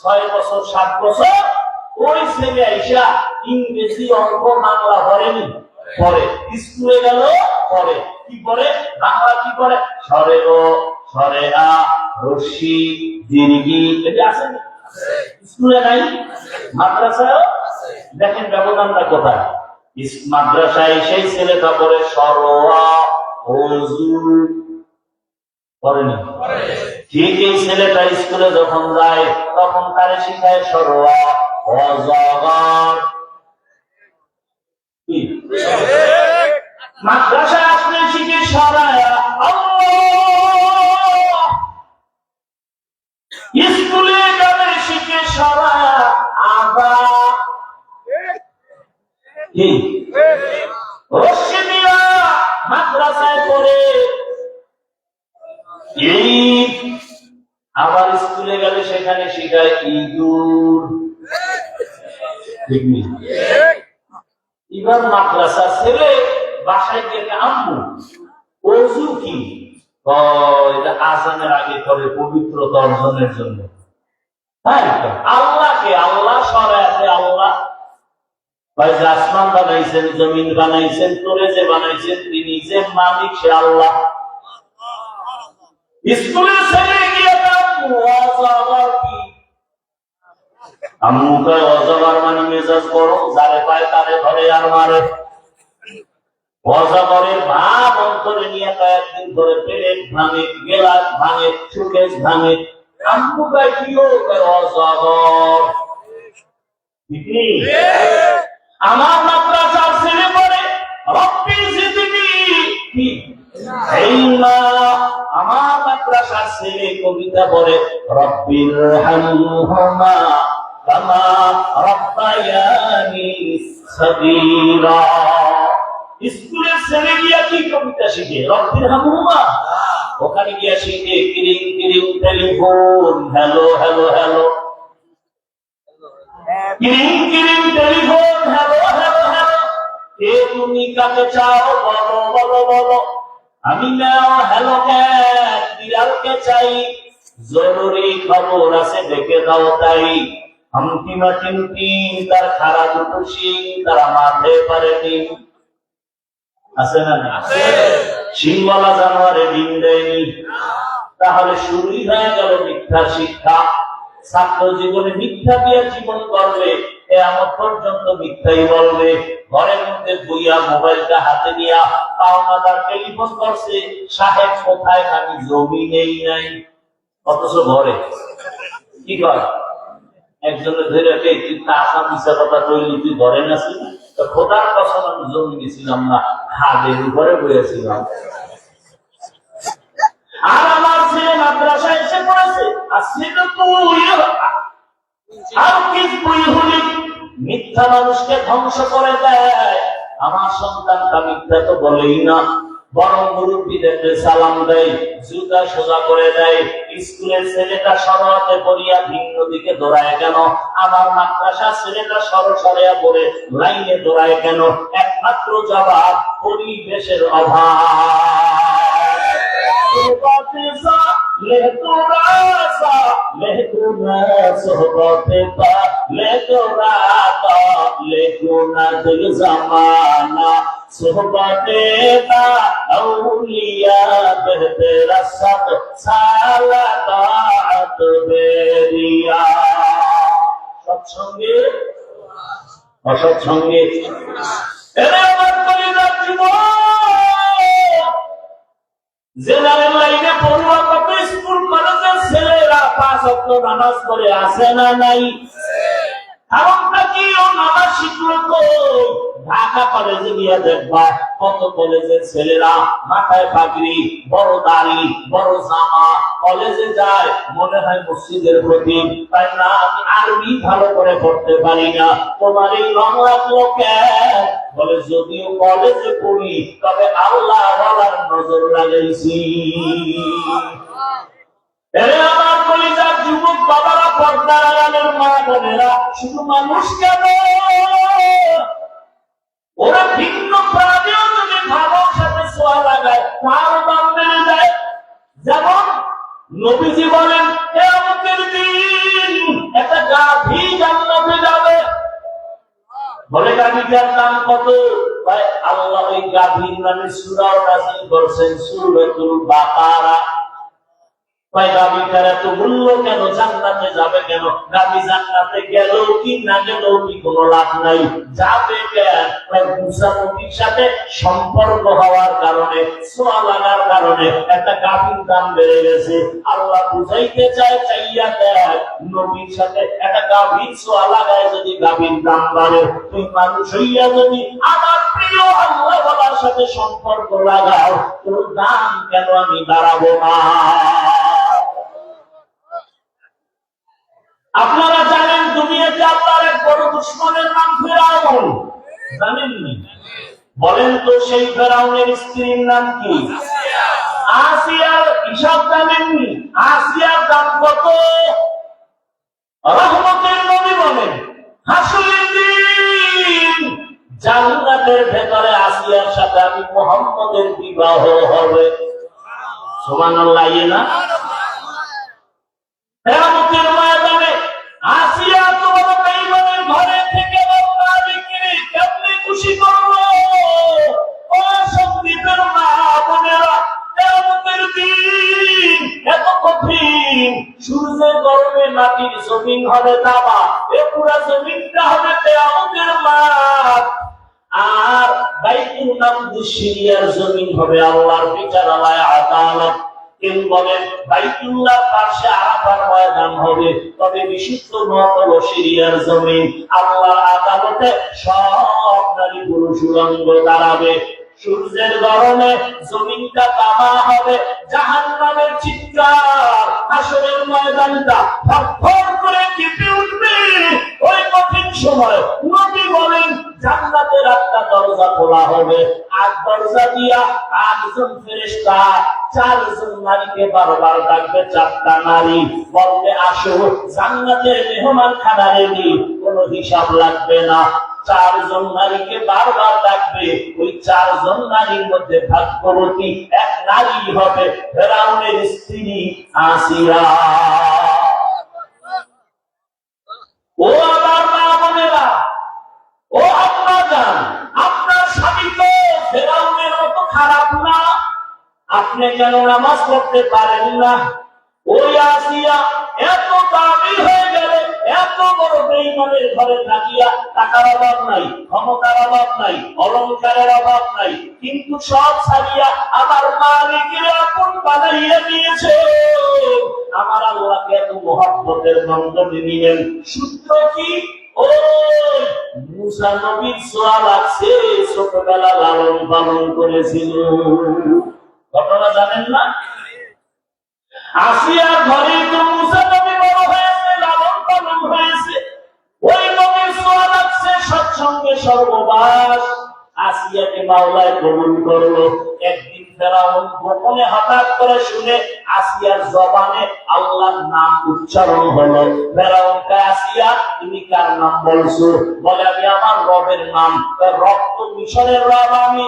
6 বছর 7 বছর ওই ছেলে আইসা ইংরেজি অঙ্ক বাংলা পড়েনি, পড়ে স্কুলে গেল, পড়ে কি পড়ে, বাংলা কি পড়ে, সরে ও সরে আ রশ্মি দীর্ঘি, এটা আছে না? স্কুলে নাই, মাদ্রাসায় দেখেন ব্যবধানটা কোথায়। মাদ্রাসায় সেই ছেলেটা পড়ে সরোয়া ওযু, পড়েনি। ঠিক এই ছেলেটা স্কুলে যখন যায় তখন তারে শিখায় সরোয়া অজগর। মাদ্রাসায় আসলে শিখে সরায়া আল্লাহ, স্কুলে গেলে শিখে সরায়া আবা, কি রশ্মি দিয়া মাদ্রাসায় পড়ে এই, আবার স্কুলে গেলে সেখানে শিখায় ইঁদুর। এবার মাদ্রাসা ছেলে বাসায় গিয়ে আম্মু ওযু কি, এটা আজানের আগে করে পবিত্রতা অর্জনের জন্য। হ্যাঁ, আল্লাহকে আল্লাহ সরায়াতে আল্লাহ ভাই যে আসমান বানাইছেন, জমিন বানাইছেন, তোরে যে বানাইছেন তিনি যে মালিক, সে আল্লাহ। স্কুলের ছেলে গিয়ে আম্মু কয় অজগর মানে মেজাজ বড়, যারে পায় তারে ধরে আর মারে। অজগরের ভাব অন্তরে নিয়ে কয়েকদিন ধরে প্লেট ভাঙে, গেলাস ভাঙে, সুকেশ ভাঙে। আম্মু কয় কি অজগর, আমার মাদ্রাসার ছেলে পড়ে রব্বি জিদনি কি, আমার মাদ্রাসার ছেলে কবিতা পড়ে রব্বির হামহুমা কামা রাব্বায়ানি সগীরা। স্কুলের ছেলে গিয়া কি কবিতা শিখে, রব্বির হামহুমা, ওখানে গিয়া শিখে কিরিং কিরিং টেলিফোন, হ্যালো হ্যালো হ্যালো, কিরিং কিরিং টেলিফোন, হ্যালো হ্যালো হ্যালো, কে তুমি কাকে চাও বলো বলো বলো, আমি নাও হ্যালো ক্যাট বিড়ালকে চাই, জরুরি খবর আছে দেখে দাও তাই, হামটিমা টিমটি তার খারা দুটো শিং তারা মারতে পারেনি, আছে না? শিংওয়ালা জানোয়ারে ডিম দেয়নি। তাহলে শুরুই হয়ে গেল মিথ্যা শিক্ষা। ছাত্র জীবনে মিথ্যা দিয়ে জীবন করবে, কিয়ামত পর্যন্ত মিথ্যাই বলবে। ঘরের মধ্যে বইয়া মোবাইলটা হাতে নিয়া পাওনাদার টেলিফোন করছে, সাহেব কোথায়, আমি জমি নেই নাই, অথচ ঘরে কি করে একজনের ধরে তুই টাকা মিশা কথা কইলি, তুই ঘরে নাছি, খোদার কসম আমি জমি নিছিলাম না, হাতের উপরে বইয়াছিলাম। আর আমার ছেলে মাদ্রাসায় এসে পড়েছে, আর সেটা আর কি বই হলি মিথ্যা মানুষকে ধ্বংস করে দেয়। আমার সন্তানটা মিথ্যা তো বলেই না, বরং মুরব্বীদেরকে সালাম দেয়, জুতা সোজা করে দেয়। স্কুলের ছেলেটা সরতে পড়িয়া ভিন্ন দিকে দৌড়ায় কেন, আমার মাদ্রাসা ছেলেটা সরসরিয়া পড়ে লাইনে দৌড়ায় কেন? একমাত্র জবাব, পরিবেশের অভাব। सोहबते का औलिया बेहतर सब सालतात बेरिया। সৎসঙ্গে অসৎসঙ্গে জেনারেল লাইনে পড়ুয়া কত স্কুল কলেজের ছেলেরা 5 ওয়াক্ত নামাজ পড়ে আছে না নাই? কারণটা কি? ও নামাজ শিখলো কই? ঢাকা কলেজে গিয়ে দেখবা কত কলেজের ছেলেরা মাথায় পাগড়ি, বড় দাড়ি, বড় জামা, কলেজে যায় মনে হয় মসজিদের প্রতি। তাই না আমি আরবি ভালো করে পড়তে পারি না, তোমার এই রং লাগলো কেন? বলে যদিও কলেজে পড়ি তবে আল্লাহ ওয়ালার নজর লাগাইছি। আমার কলিজার যুবক বাবারা, পর্দার আড়ালের মা বোনেরা, শুধু মানুষ কেন, ওরা ভিন্ন প্রাণীও যদি ভালোর সাথে ছোঁয়া লাগায় তার দাম বেড়ে যায়। যেমন নবীজি বলেন কিয়ামতের দিন একটা গাভী জান্নাতে যাবে। বলে গাভীটার দাম কত? ভাই আল্লাহ ওই গাভীর নামে সূরাও নাযিল করেছেন, সূরাতুল বাকারা। ভাই গাভীটার এত মূল্য কেন? জান্নাতে যাবে কেন? গাভী জান্নাতে গেল কি না গেল কি কোনো লাভ নাই, যাবে কেন? ভাই মুসা নবীর সাথে সম্পর্ক হওয়ার কারণে, ছোঁয়া লাগার কারণে একটা গাভীর দাম বেড়ে গেছে। আল্লাহ বুঝাইতে চায়, চাইয়া দেয় নবীর সাথে একটা গাভীর ছোঁয়া লাগায় যদি গাভীর দাম বাড়ে, তুই মানুষ হইয়া যদি আমার প্রিয় আল্লাহ বাবার সাথে সম্পর্ক লাগাও, তোর দাম কেন আমি বাড়াবো না? আপনারা জানেন দুনিয়াতে আল্লাহর এক বড় দুশমনের নাম ফেরাউন, জানেননি? বলেন তো সেই ফেরাউনের স্ত্রীর নাম কি? আসিয়ার হিসাব জানেননি? আসিয়ার দাম কত? রহমতের নবী বলেন হাসরের দিন জান্নাতের ভেতরে আসিয়ার সাথে আমি মুহাম্মদের বিবাহ হবে। সুবহানাল্লাহ। না কেয়ামতের ময়দানে আসিয়া তোমার বেঈমানের ঘরে থেকে রত্না বিক্রি কেমনে খুশি করবো? ও সন্দীপের মা বোনেরা, কেয়ামতের দিন এত কঠিন, সূর্যের গরমে মাটির জমিন হবে দাবা, এ পুরা জমিনটা হবে কেয়ামতের মাঠ। আর বাইতুল মাকদিস সিরিয়ার জমিন হবে আল্লাহর বিচারালয়, আদালত। কেউ বলেন বাইতুল্লাহ পাশে আরাফার ময়দান হবে, তবে বিশুদ্ধ মত হলো সিরিয়ার জমিন। আল্লাহর আদালতে সব নারী পুরুষ উলঙ্গ দাঁড়াবে। সূর্যের গরমে জমিনটা তামা হবে, জাহান্নামের চিৎকার, হাসরের ময়দানটা থরথর করে কেঁপে উঠবে। ওই কঠিন সময় নবী বলেন জান্নাতের একটা দরজা খোলা হবে, আর দরজা দিয়া 8 জন ফেরেশতা 4 জন নারীকে বারবার ডাকবে। 4টা নারী বলবে আসো, জান্নাতের মেহমান খানা রেডি, কোনো হিসাব লাগবে না। 4 জন নারীকে বারবার ডাকবে। ওই 4 জন নারীর মধ্যে ভাগ্যবতী এক নারী হবে ফেরাউনের স্ত্রী আসিয়া। ও আমার মা বোনেরা, ও আম্মা জান, আপনার স্বামী তো ফেরাউনের মতো খারাপ না, আপনি কেন নামাজ পড়তে পারেন না? ওই আসিয়া এত দামি হয়ে গেল, এত বড় বেঈমানের ঘরে থাকিয়া টাকার অভাব নাই, ক্ষমতার অভাব নাই, অলংকারের অভাব নাই, কিন্তু সব ছাড়িয়া আমার মালিকের আপন বানাইয়া দিয়েছে। আমার আল্লাহকে এত মহব্বতের বন্ধনে নিলেন, সূত্র কি? ও মুসা নবীর ছোঁয়া লাগছে, ছোটবেলা লালন পালন করেছিল, ঘটনা জানেন না? আসিয়ার ঘরে তো মুসা নবী বড় হয়েছে, লালন পালন হয়েছে, ওই নবীর ছোঁয়া লাগছে সৎসঙ্গে সর্ববাস। আসিয়াকে মাওলায় কবুল করলো। একদিন ফেরাউন গোপনে হঠাৎ করে শুনে আসিয়ার জবানে আল্লাহর নাম উচ্চারণ হলো। ফেরাউনকে আসিয়া তুমি কার নাম বলছো? বলে আমি আমার রবের নাম। রব তো মিশরের রব, আমি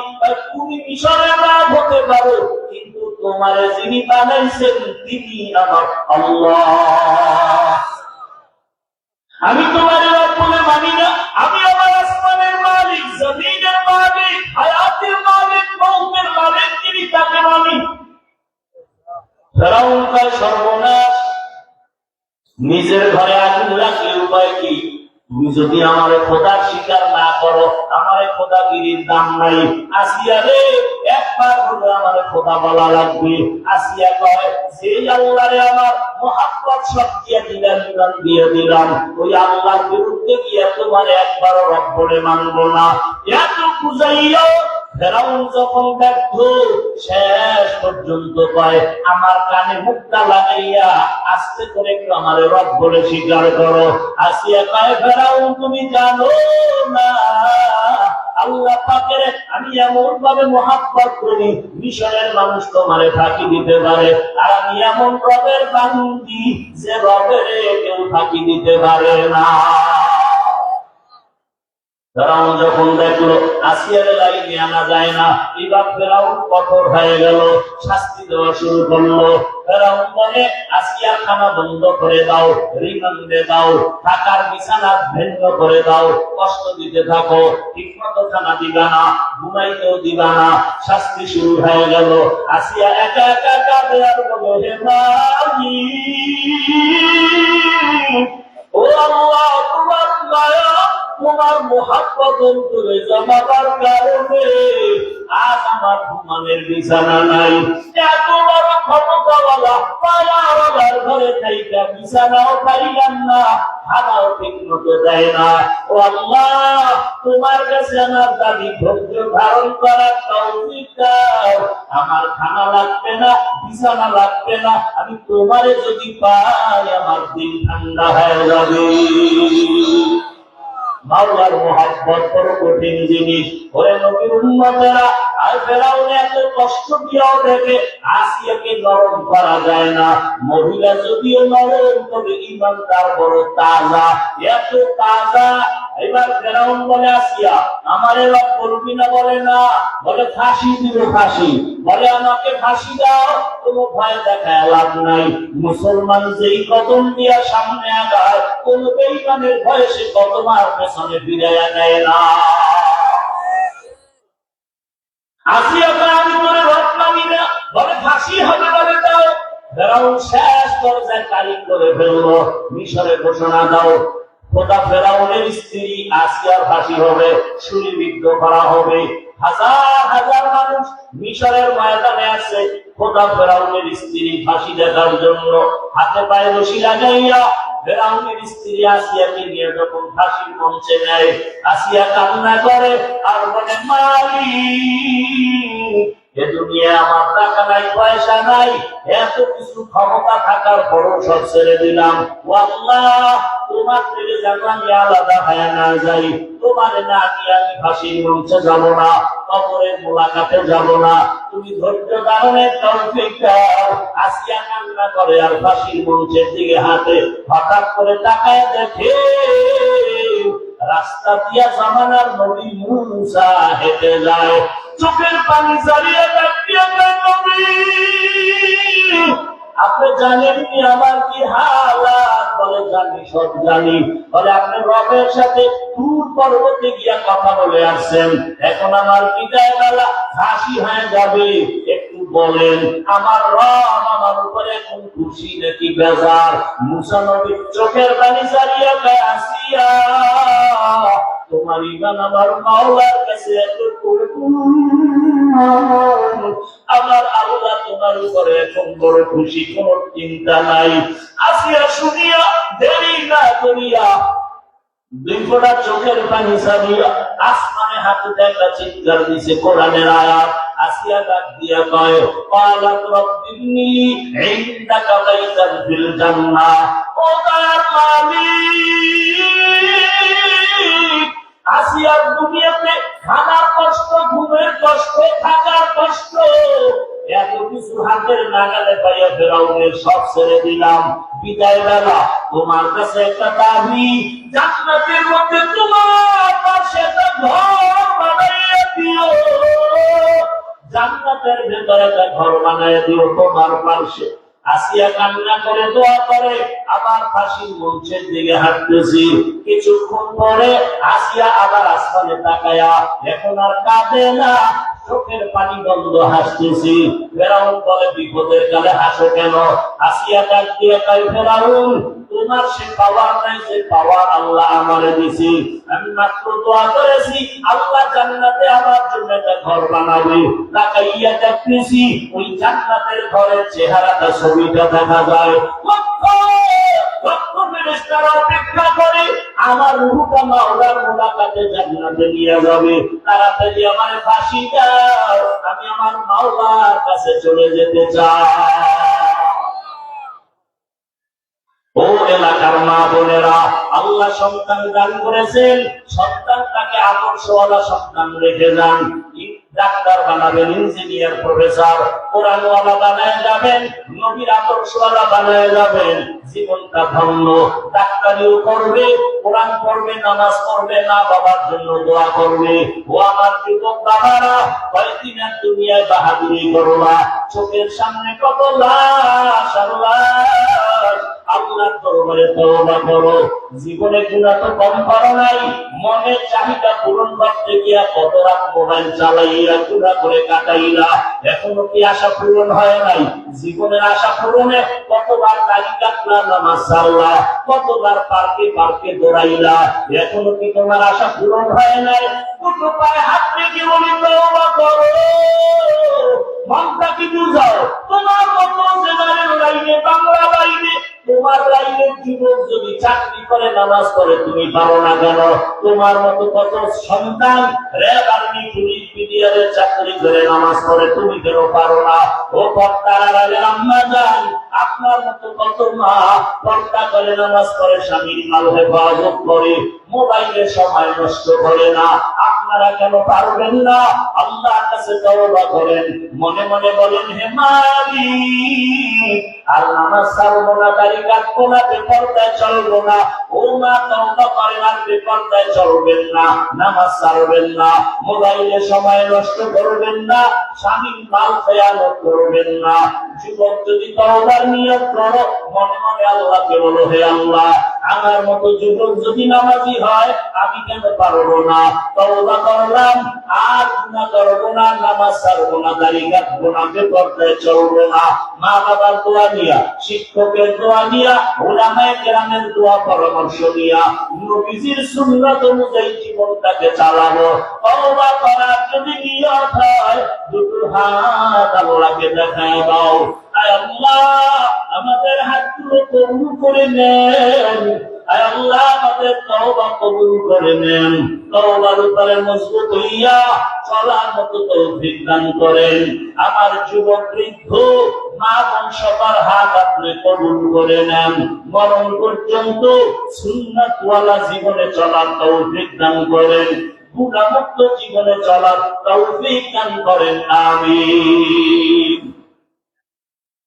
তুমি মিশরের রব হতে পারো, কিন্তু তোমার যিনি বানাইছেন তিনি আমার আল্লাহ। আমি তোমার রব বলে মানি না, আমি আমার আসমানের মালিক, জমিনের মালিক, হায়াতের মালিক, মৌতের মালিক, তিনি তাকে মানি। ফেরাউন কয় সর্বনাশ, নিজের ঘরে আগুন লাগলে উপায় কি? তুমি যদি আমারে খোদার স্বীকার না করো, আমারে খোদাগিরির দাম নাই। আসিয়া রে, একবার হলে আমারে খোদা বলা লাগবে। আসিয়া কয় যে আল্লাহরে আমার মহাব্বত সব দিয়ে দিলাম, ইমান দিয়ে দিলাম, ওই আল্লাহর বিরুদ্ধে গিয়ে তোমার একবারও রব বলে মানব না। এত বুঝাইয়া ফেরাউন যখন ব্যর্থ, শেষ পর্যন্ত কয় আমার কানে মুক্তা লাগাইয়া আস্তে করে একটু আমার রব বলে স্বীকার করো। আসিয়া কয় ফেরাউন তুমি জানো না আল্লাহ পাকের আমি এমন ভাবে মহাব্বত করি, মিশরের মানুষ তোমারে ফাঁকি দিতে পারে, আর আমি এমন রবের বান্দি যে রবের কেউ ফাঁকি দিতে পারে না। ফেরাউন যখন দেখলো আসিয়ার লাইনে আনা যায় না, এবার ফেরাউন কঠোর হয়ে গেল, শাস্তি দেওয়া শুরু করলো। ফেরাউন বলে, আসিয়া খানা বন্ধ করে দাও, রিমান্ডে দাও, থাকার বিছানা ভিন্ন করে দাও, কষ্ট দিতে থাকো, ঠিকমতো খানা দিবা না, ঘুমাইতেও দিবা না। শাস্তি শুরু হয়ে গেল। আসিয়া একা একা কাঁদে আর বলে, হে মালিক, ও আল্লাহ, তোমার দয়া, তোমার মুহাব্বত অন্তরে জমাবার কারণে আজ আমার ঘুমানোর বিছানা নাই। এত বড় ক্ষমতাওয়ালা পাওয়ার ঘরে থাইকা বিছানাও পাইলাম না, খানাও ঠিক মতো দেয় না। ও আল্লাহ, তোমার কাছে আমার দাবি ধৈর্য ধারণ করার তৌফিক দাও। আমার খানা লাগবে না, বিছানা লাগবে না, আমি তোমারে যদি পাই আমার দিন ঠান্ডা হয়ে যাবে। মাওলার মুহাব্বত বড় কঠিন জিনিস। ওরে নবীর উম্মতেরা, আর ফেরাউন এত কষ্ট দিয়েও দেখে আসিয়াকে নরম করা যায় না। মহিলা যদিও নরম, তবে ঈমান তার বড় তাজা, এত তাজা। এবার ফেরাউন বলে, আসিয়া আমারে রব করবি না? বলে না। বলে ফাঁসি দিব, ফাঁসি। বলে আমাকে ফাঁসি দাও, কোনো ভয় দেখায় লাভ নাই। মুসলমান যেই কদম দিয়া সামনে আগায়, কোন বেঈমানের ভয়ে সে কদম আর পেছনে ফিরাইয়া নেয় না। আসিয়াকে আমি তোরে রব মানি না, বলে ফাঁসি হবে। বলে দাও। ফেরাউন শেষ পর্যায়ে তারিখ করে ফেললো, মিশরে ঘোষণা দাও, খোদা ফেরাউনের স্ত্রী আসিয়ার ফাঁসি হবে, শূলিবিদ্ধ করা হবে। হাজার হাজার মানুষ মিশরের ময়দানে আছে খোদা ফেরাউনের স্ত্রী ফাঁসি দেখার জন্য। হাতে পায়ে রশি লাগাইয়া ফেরাউনের স্ত্রী আসিয়াকে নিয়ে যখন ফাঁসির মঞ্চে নেয়, আসিয়া কান্না করে আর বলে, মালিক, এ দুনিয়া আমার টাকা নাই, পয়সা নাই, এত কিছু ক্ষমতা থাকার পরও সব ছেড়ে দিলাম। ও আল্লাহ, তোমার থেকে যেন আমি আলাদা হয়ে না যাই, তোমার না নিয়ে আমি ফাঁসির মঞ্চে যাব না, কবরের মোলাকাতে যাব না। তুমি ধৈর্য ধারণের তৌফিক দাও। আসিয়া কান্না করে আর ফাঁসির মঞ্চের দিকে হাতে। হঠাৎ করে তাকায় দেখে রাস্তা দিয়া জামানার নবী মুসা হেঁটে যায়। চোখের পানি জারিয়ে ডাকিয়ে দেয়, নবী আপনি জানেন কি আমার কি হালাত? বলে জানি, সব জানি। বলে আপনি রবের সাথে দূর পর্বতে গিয়া কথা বলে আসছেন, এখন আমার বিদায় বেলা হাসি হয়ে যাবে, একটু বলেন আমার রব আমার উপরে এখন খুশি নাকি বেজার? মুসা নবীর চোখের পানি জারিয়ে দেয়, আসিয়া তোমার ঈমান আমার মাওলার কাছে এত আমার আল্লাহ তোমার উপরে এখন বড় খুশি, কোন চিন্তা নাই। আসিয়া শুনিয়া দেরি না করিয়া দুই ফোঁটা চোখের পানি ছাড়িয়া আসমানে হাতে দেখা চিৎকার দিছে কোরআনের আয়াত। আসিয়া ডাক দিয়া কয়, ক্বালাত রাব্বিবনি ইনদাকা বাইতান ফিল জান্নাহ। ও দয়ার মালিক, আসিয়ার দুনিয়াতে খানার কষ্ট, ঘুমের কষ্ট, থাকার কষ্ট, এত কিছু হাতের নাগালে পাইয়া ফেরাউনের সব ছেড়ে দিলাম। বিদায় বেলা তোমার কাছে একটা দাবি, জান্নাতের মধ্যে তোমার পাশে একটা ঘর বানাইয়া দিও, জান্নাতের ভেতরে একটা ঘর বানাইয়া দিও তোমার পাশে। আসিয়া কান্না করে দোয়া করে, আবার ফাঁসির মঞ্চের দিকে হাঁটতেছি। কিছুক্ষণ পরে আসিয়া আবার আসমানে তাকায়া এখন আর কাঁদে না, চোখের পানি বন্ধ, হাসতেছি। ফেরাউন বলে, বিপদের কালে হাসো কেন? আসিয়া ডাক দিয়ে কয়, ফেরাউন তোমার সে পাওয়ার নাই, যে পাওয়ার আল্লাহ আমারে দিছি। আমি মাত্র দোয়া করেছি আল্লাহ জান্নাতে আমার জন্য একটা ঘর বানাবে, তাকাইয়া দেখতেছি ওই জান্নাতের ঘরের চেহারাটা, ছবিটা দেখা যায়। ফেরেশতারা অপেক্ষা করে আমার রূহটা মাওলার মুলাকাতে জান্নাতে নিয়ে যাবে। তাড়াতাড়ি আমার ফাঁসি দাও, আমি আমার মাওলার কাছে চলে যেতে চাই। ও এলাকার মা বোনেরা, আল্লাহ সন্তান দান করেছেন, সন্তানটাকে আদর্শওয়ালা সন্তান রেখে যান। ডাক্তার বানাবেন, ইঞ্জিনিয়ার, প্রফেসর, কোরআনওয়ালা বানায় যাবেন, নবীর আদর্শওয়ালা বানায় যাবেন। জীবনটা ধন্য, ডাক্তারিও করবে, কোরআন পড়বে, নামাজ পড়বে, না বাবার জন্য দোয়া করবে। ও আমার যুবক বাবারা, কয়েকদিন আর দুনিয়ায় বাহাদুরি করবা। চোখের সামনে কত লাশ আর লাশ, আল্লাহর দরবারে তওবা করো। জীবনে গুনাহ তো কম করো নাই, মনের চাহিদা পূরণ করতে গিয়া কত রাত মোবাইল চালাইয়া গুনাহ করে কাটাইলা, এখনো কি আশা পূরণ হয় নাই? জীবনের আশা পূরণে কতবার দাড়ি কাটলা, নামাজ ছাড়লা, কতবার পার্কে পার্কে দৌড়াইলা, এখনো কি তোমার আশা পূরণ হয় নাই? দুটো পায়ে হাত রেখে বলি তওবা করো, মনটা কি বুঝাও। তোমার মতো জেনারেল লাইনে, বাংলা লাইনে, তোমার লাইনের যুবক যদি চাকরি করে, নামাজ করে, তুমি পারো না কেন? তোমার মতো কত সন্তান র্যাব, আর্মি, পুলিশ, বিডিআরের চাকরি করে, নামাজ পড়ে, তুমি কেন পারো না? ও পর্দার আম্মা জান, আপনার মতো কত মা পর্দা করে, নামাজ পড়ে, স্বামীর মাল হেফাজত করে, মোবাইলে সময় নষ্ট করে না, আপনারা কেন পারবেন না? আল্লাহর কাছে তওবা করেন, মনে মনে বলেন, হে মালিক, আর নামাজ ছাড়বো না, দাড়ি কাটবো না, বেপরদায় চলবো না। ও মা, তওবা করেন, আর বেপরদায় চলবেন না, নামাজ ছাড়বেন না, মোবাইলে সময় নষ্ট করবেন না, স্বামীর মাল খেয়ানত করবেন না। যুবক যদি তওবার নিয়ত করো, মনে মনে আল্লাহকে বলো, হে আল্লাহ, আমার মতো যুবক যদি নামাজি হয়, আমি কেন পারবো না? তওবা করলাম, আর গুনাহ করবো না, নামাজ ছাড়বো না, দাড়ি কাটবো না, বেপরদায় চলবো না। মা বাবার দোয়া নিয়া, শিক্ষকের দোয়া নিয়া, উলামায়ে কেরামের দোয়া পরামর্শ নিয়া, নবীজির সুন্নাত অনুযায়ী জীবনটাকে চালাবো। তওবা করার যদি নিয়ত হয়, দুটো হাত আল্লাহকে দেখায় দাও। আয় আল্লাহ, আমাদের হাতগুলো কবুল করে নেন। আয় আল্লাহ, আমাদের তওবা কবুল করে নেন। তওবার উপরে মজবুত হইয়া চলার মতো তৌফিক দান করেন। আমার যুবক, বৃদ্ধ, মা বোন সবার হাত আপনি কবুল করে নেন। মরণ পর্যন্ত সুন্নাতওয়ালা জীবনে চলার তৌফিক দান করেন। গুনাহমুক্ত জীবনে চলার তৌফিক দান করেন। আমিন।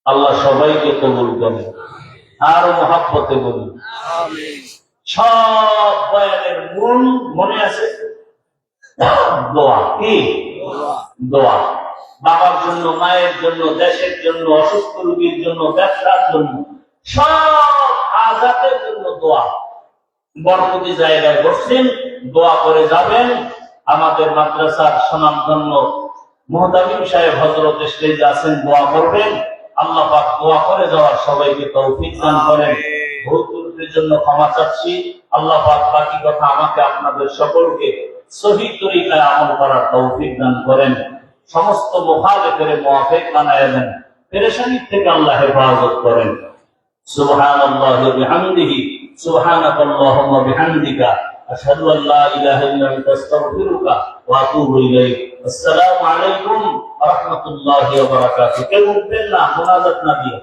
আল্লাহ সবাইকে কবুল করেন। আর মহাব্বতে বলুন আমিন। সব বয়ানের মূল মনে আছে দোয়া। কি দোয়া? বাবার জন্য, মায়ের জন্য, দেশের জন্য, অসুস্থ রোগীর জন্য, ব্যবসার জন্য, সব হাজাতের জন্য দোয়া। বরকতি জায়গায় বসছেন, দোয়া করে যাবেন। আমাদের মাদ্রাসার সুনামধন্য মুহতামিম সাহেব হযরত স্টেজে আছেন, দোয়া করবেন। আল্লাহ পাক দোয়া করে যাওয়ার সবাইকে তৌফিক দান করেন। ভুল ত্রুটির জন্য ক্ষমা চাচ্ছি। আল্লাহ পাক বাকি কথা আমাকে আপনাদের সকলকে সহিহ তরিকায় আমল করার তৌফিক দান করেন। সমস্ত মুখালিফের মুওয়াফিক বানায় দেন। পেরেশানি থেকে আল্লাহ হেফাজত করেন। সুবহানাল্লাহি ওয়া বিহামদিহি, সুবহানাকাল্লাহুম্মা বিহামদিকা, আশহাদু আল্লা ইলাহা ইল্লা আনতা, আস্তাগফিরুকা ওয়া আতুবু ইলাইক। আসসালামু আলাইকুম ওয়া রাহমাতুল্লাহি ওয়া বারাকাতুহু। কেউ উঠবেন না মুনাজাত না দিয়ে।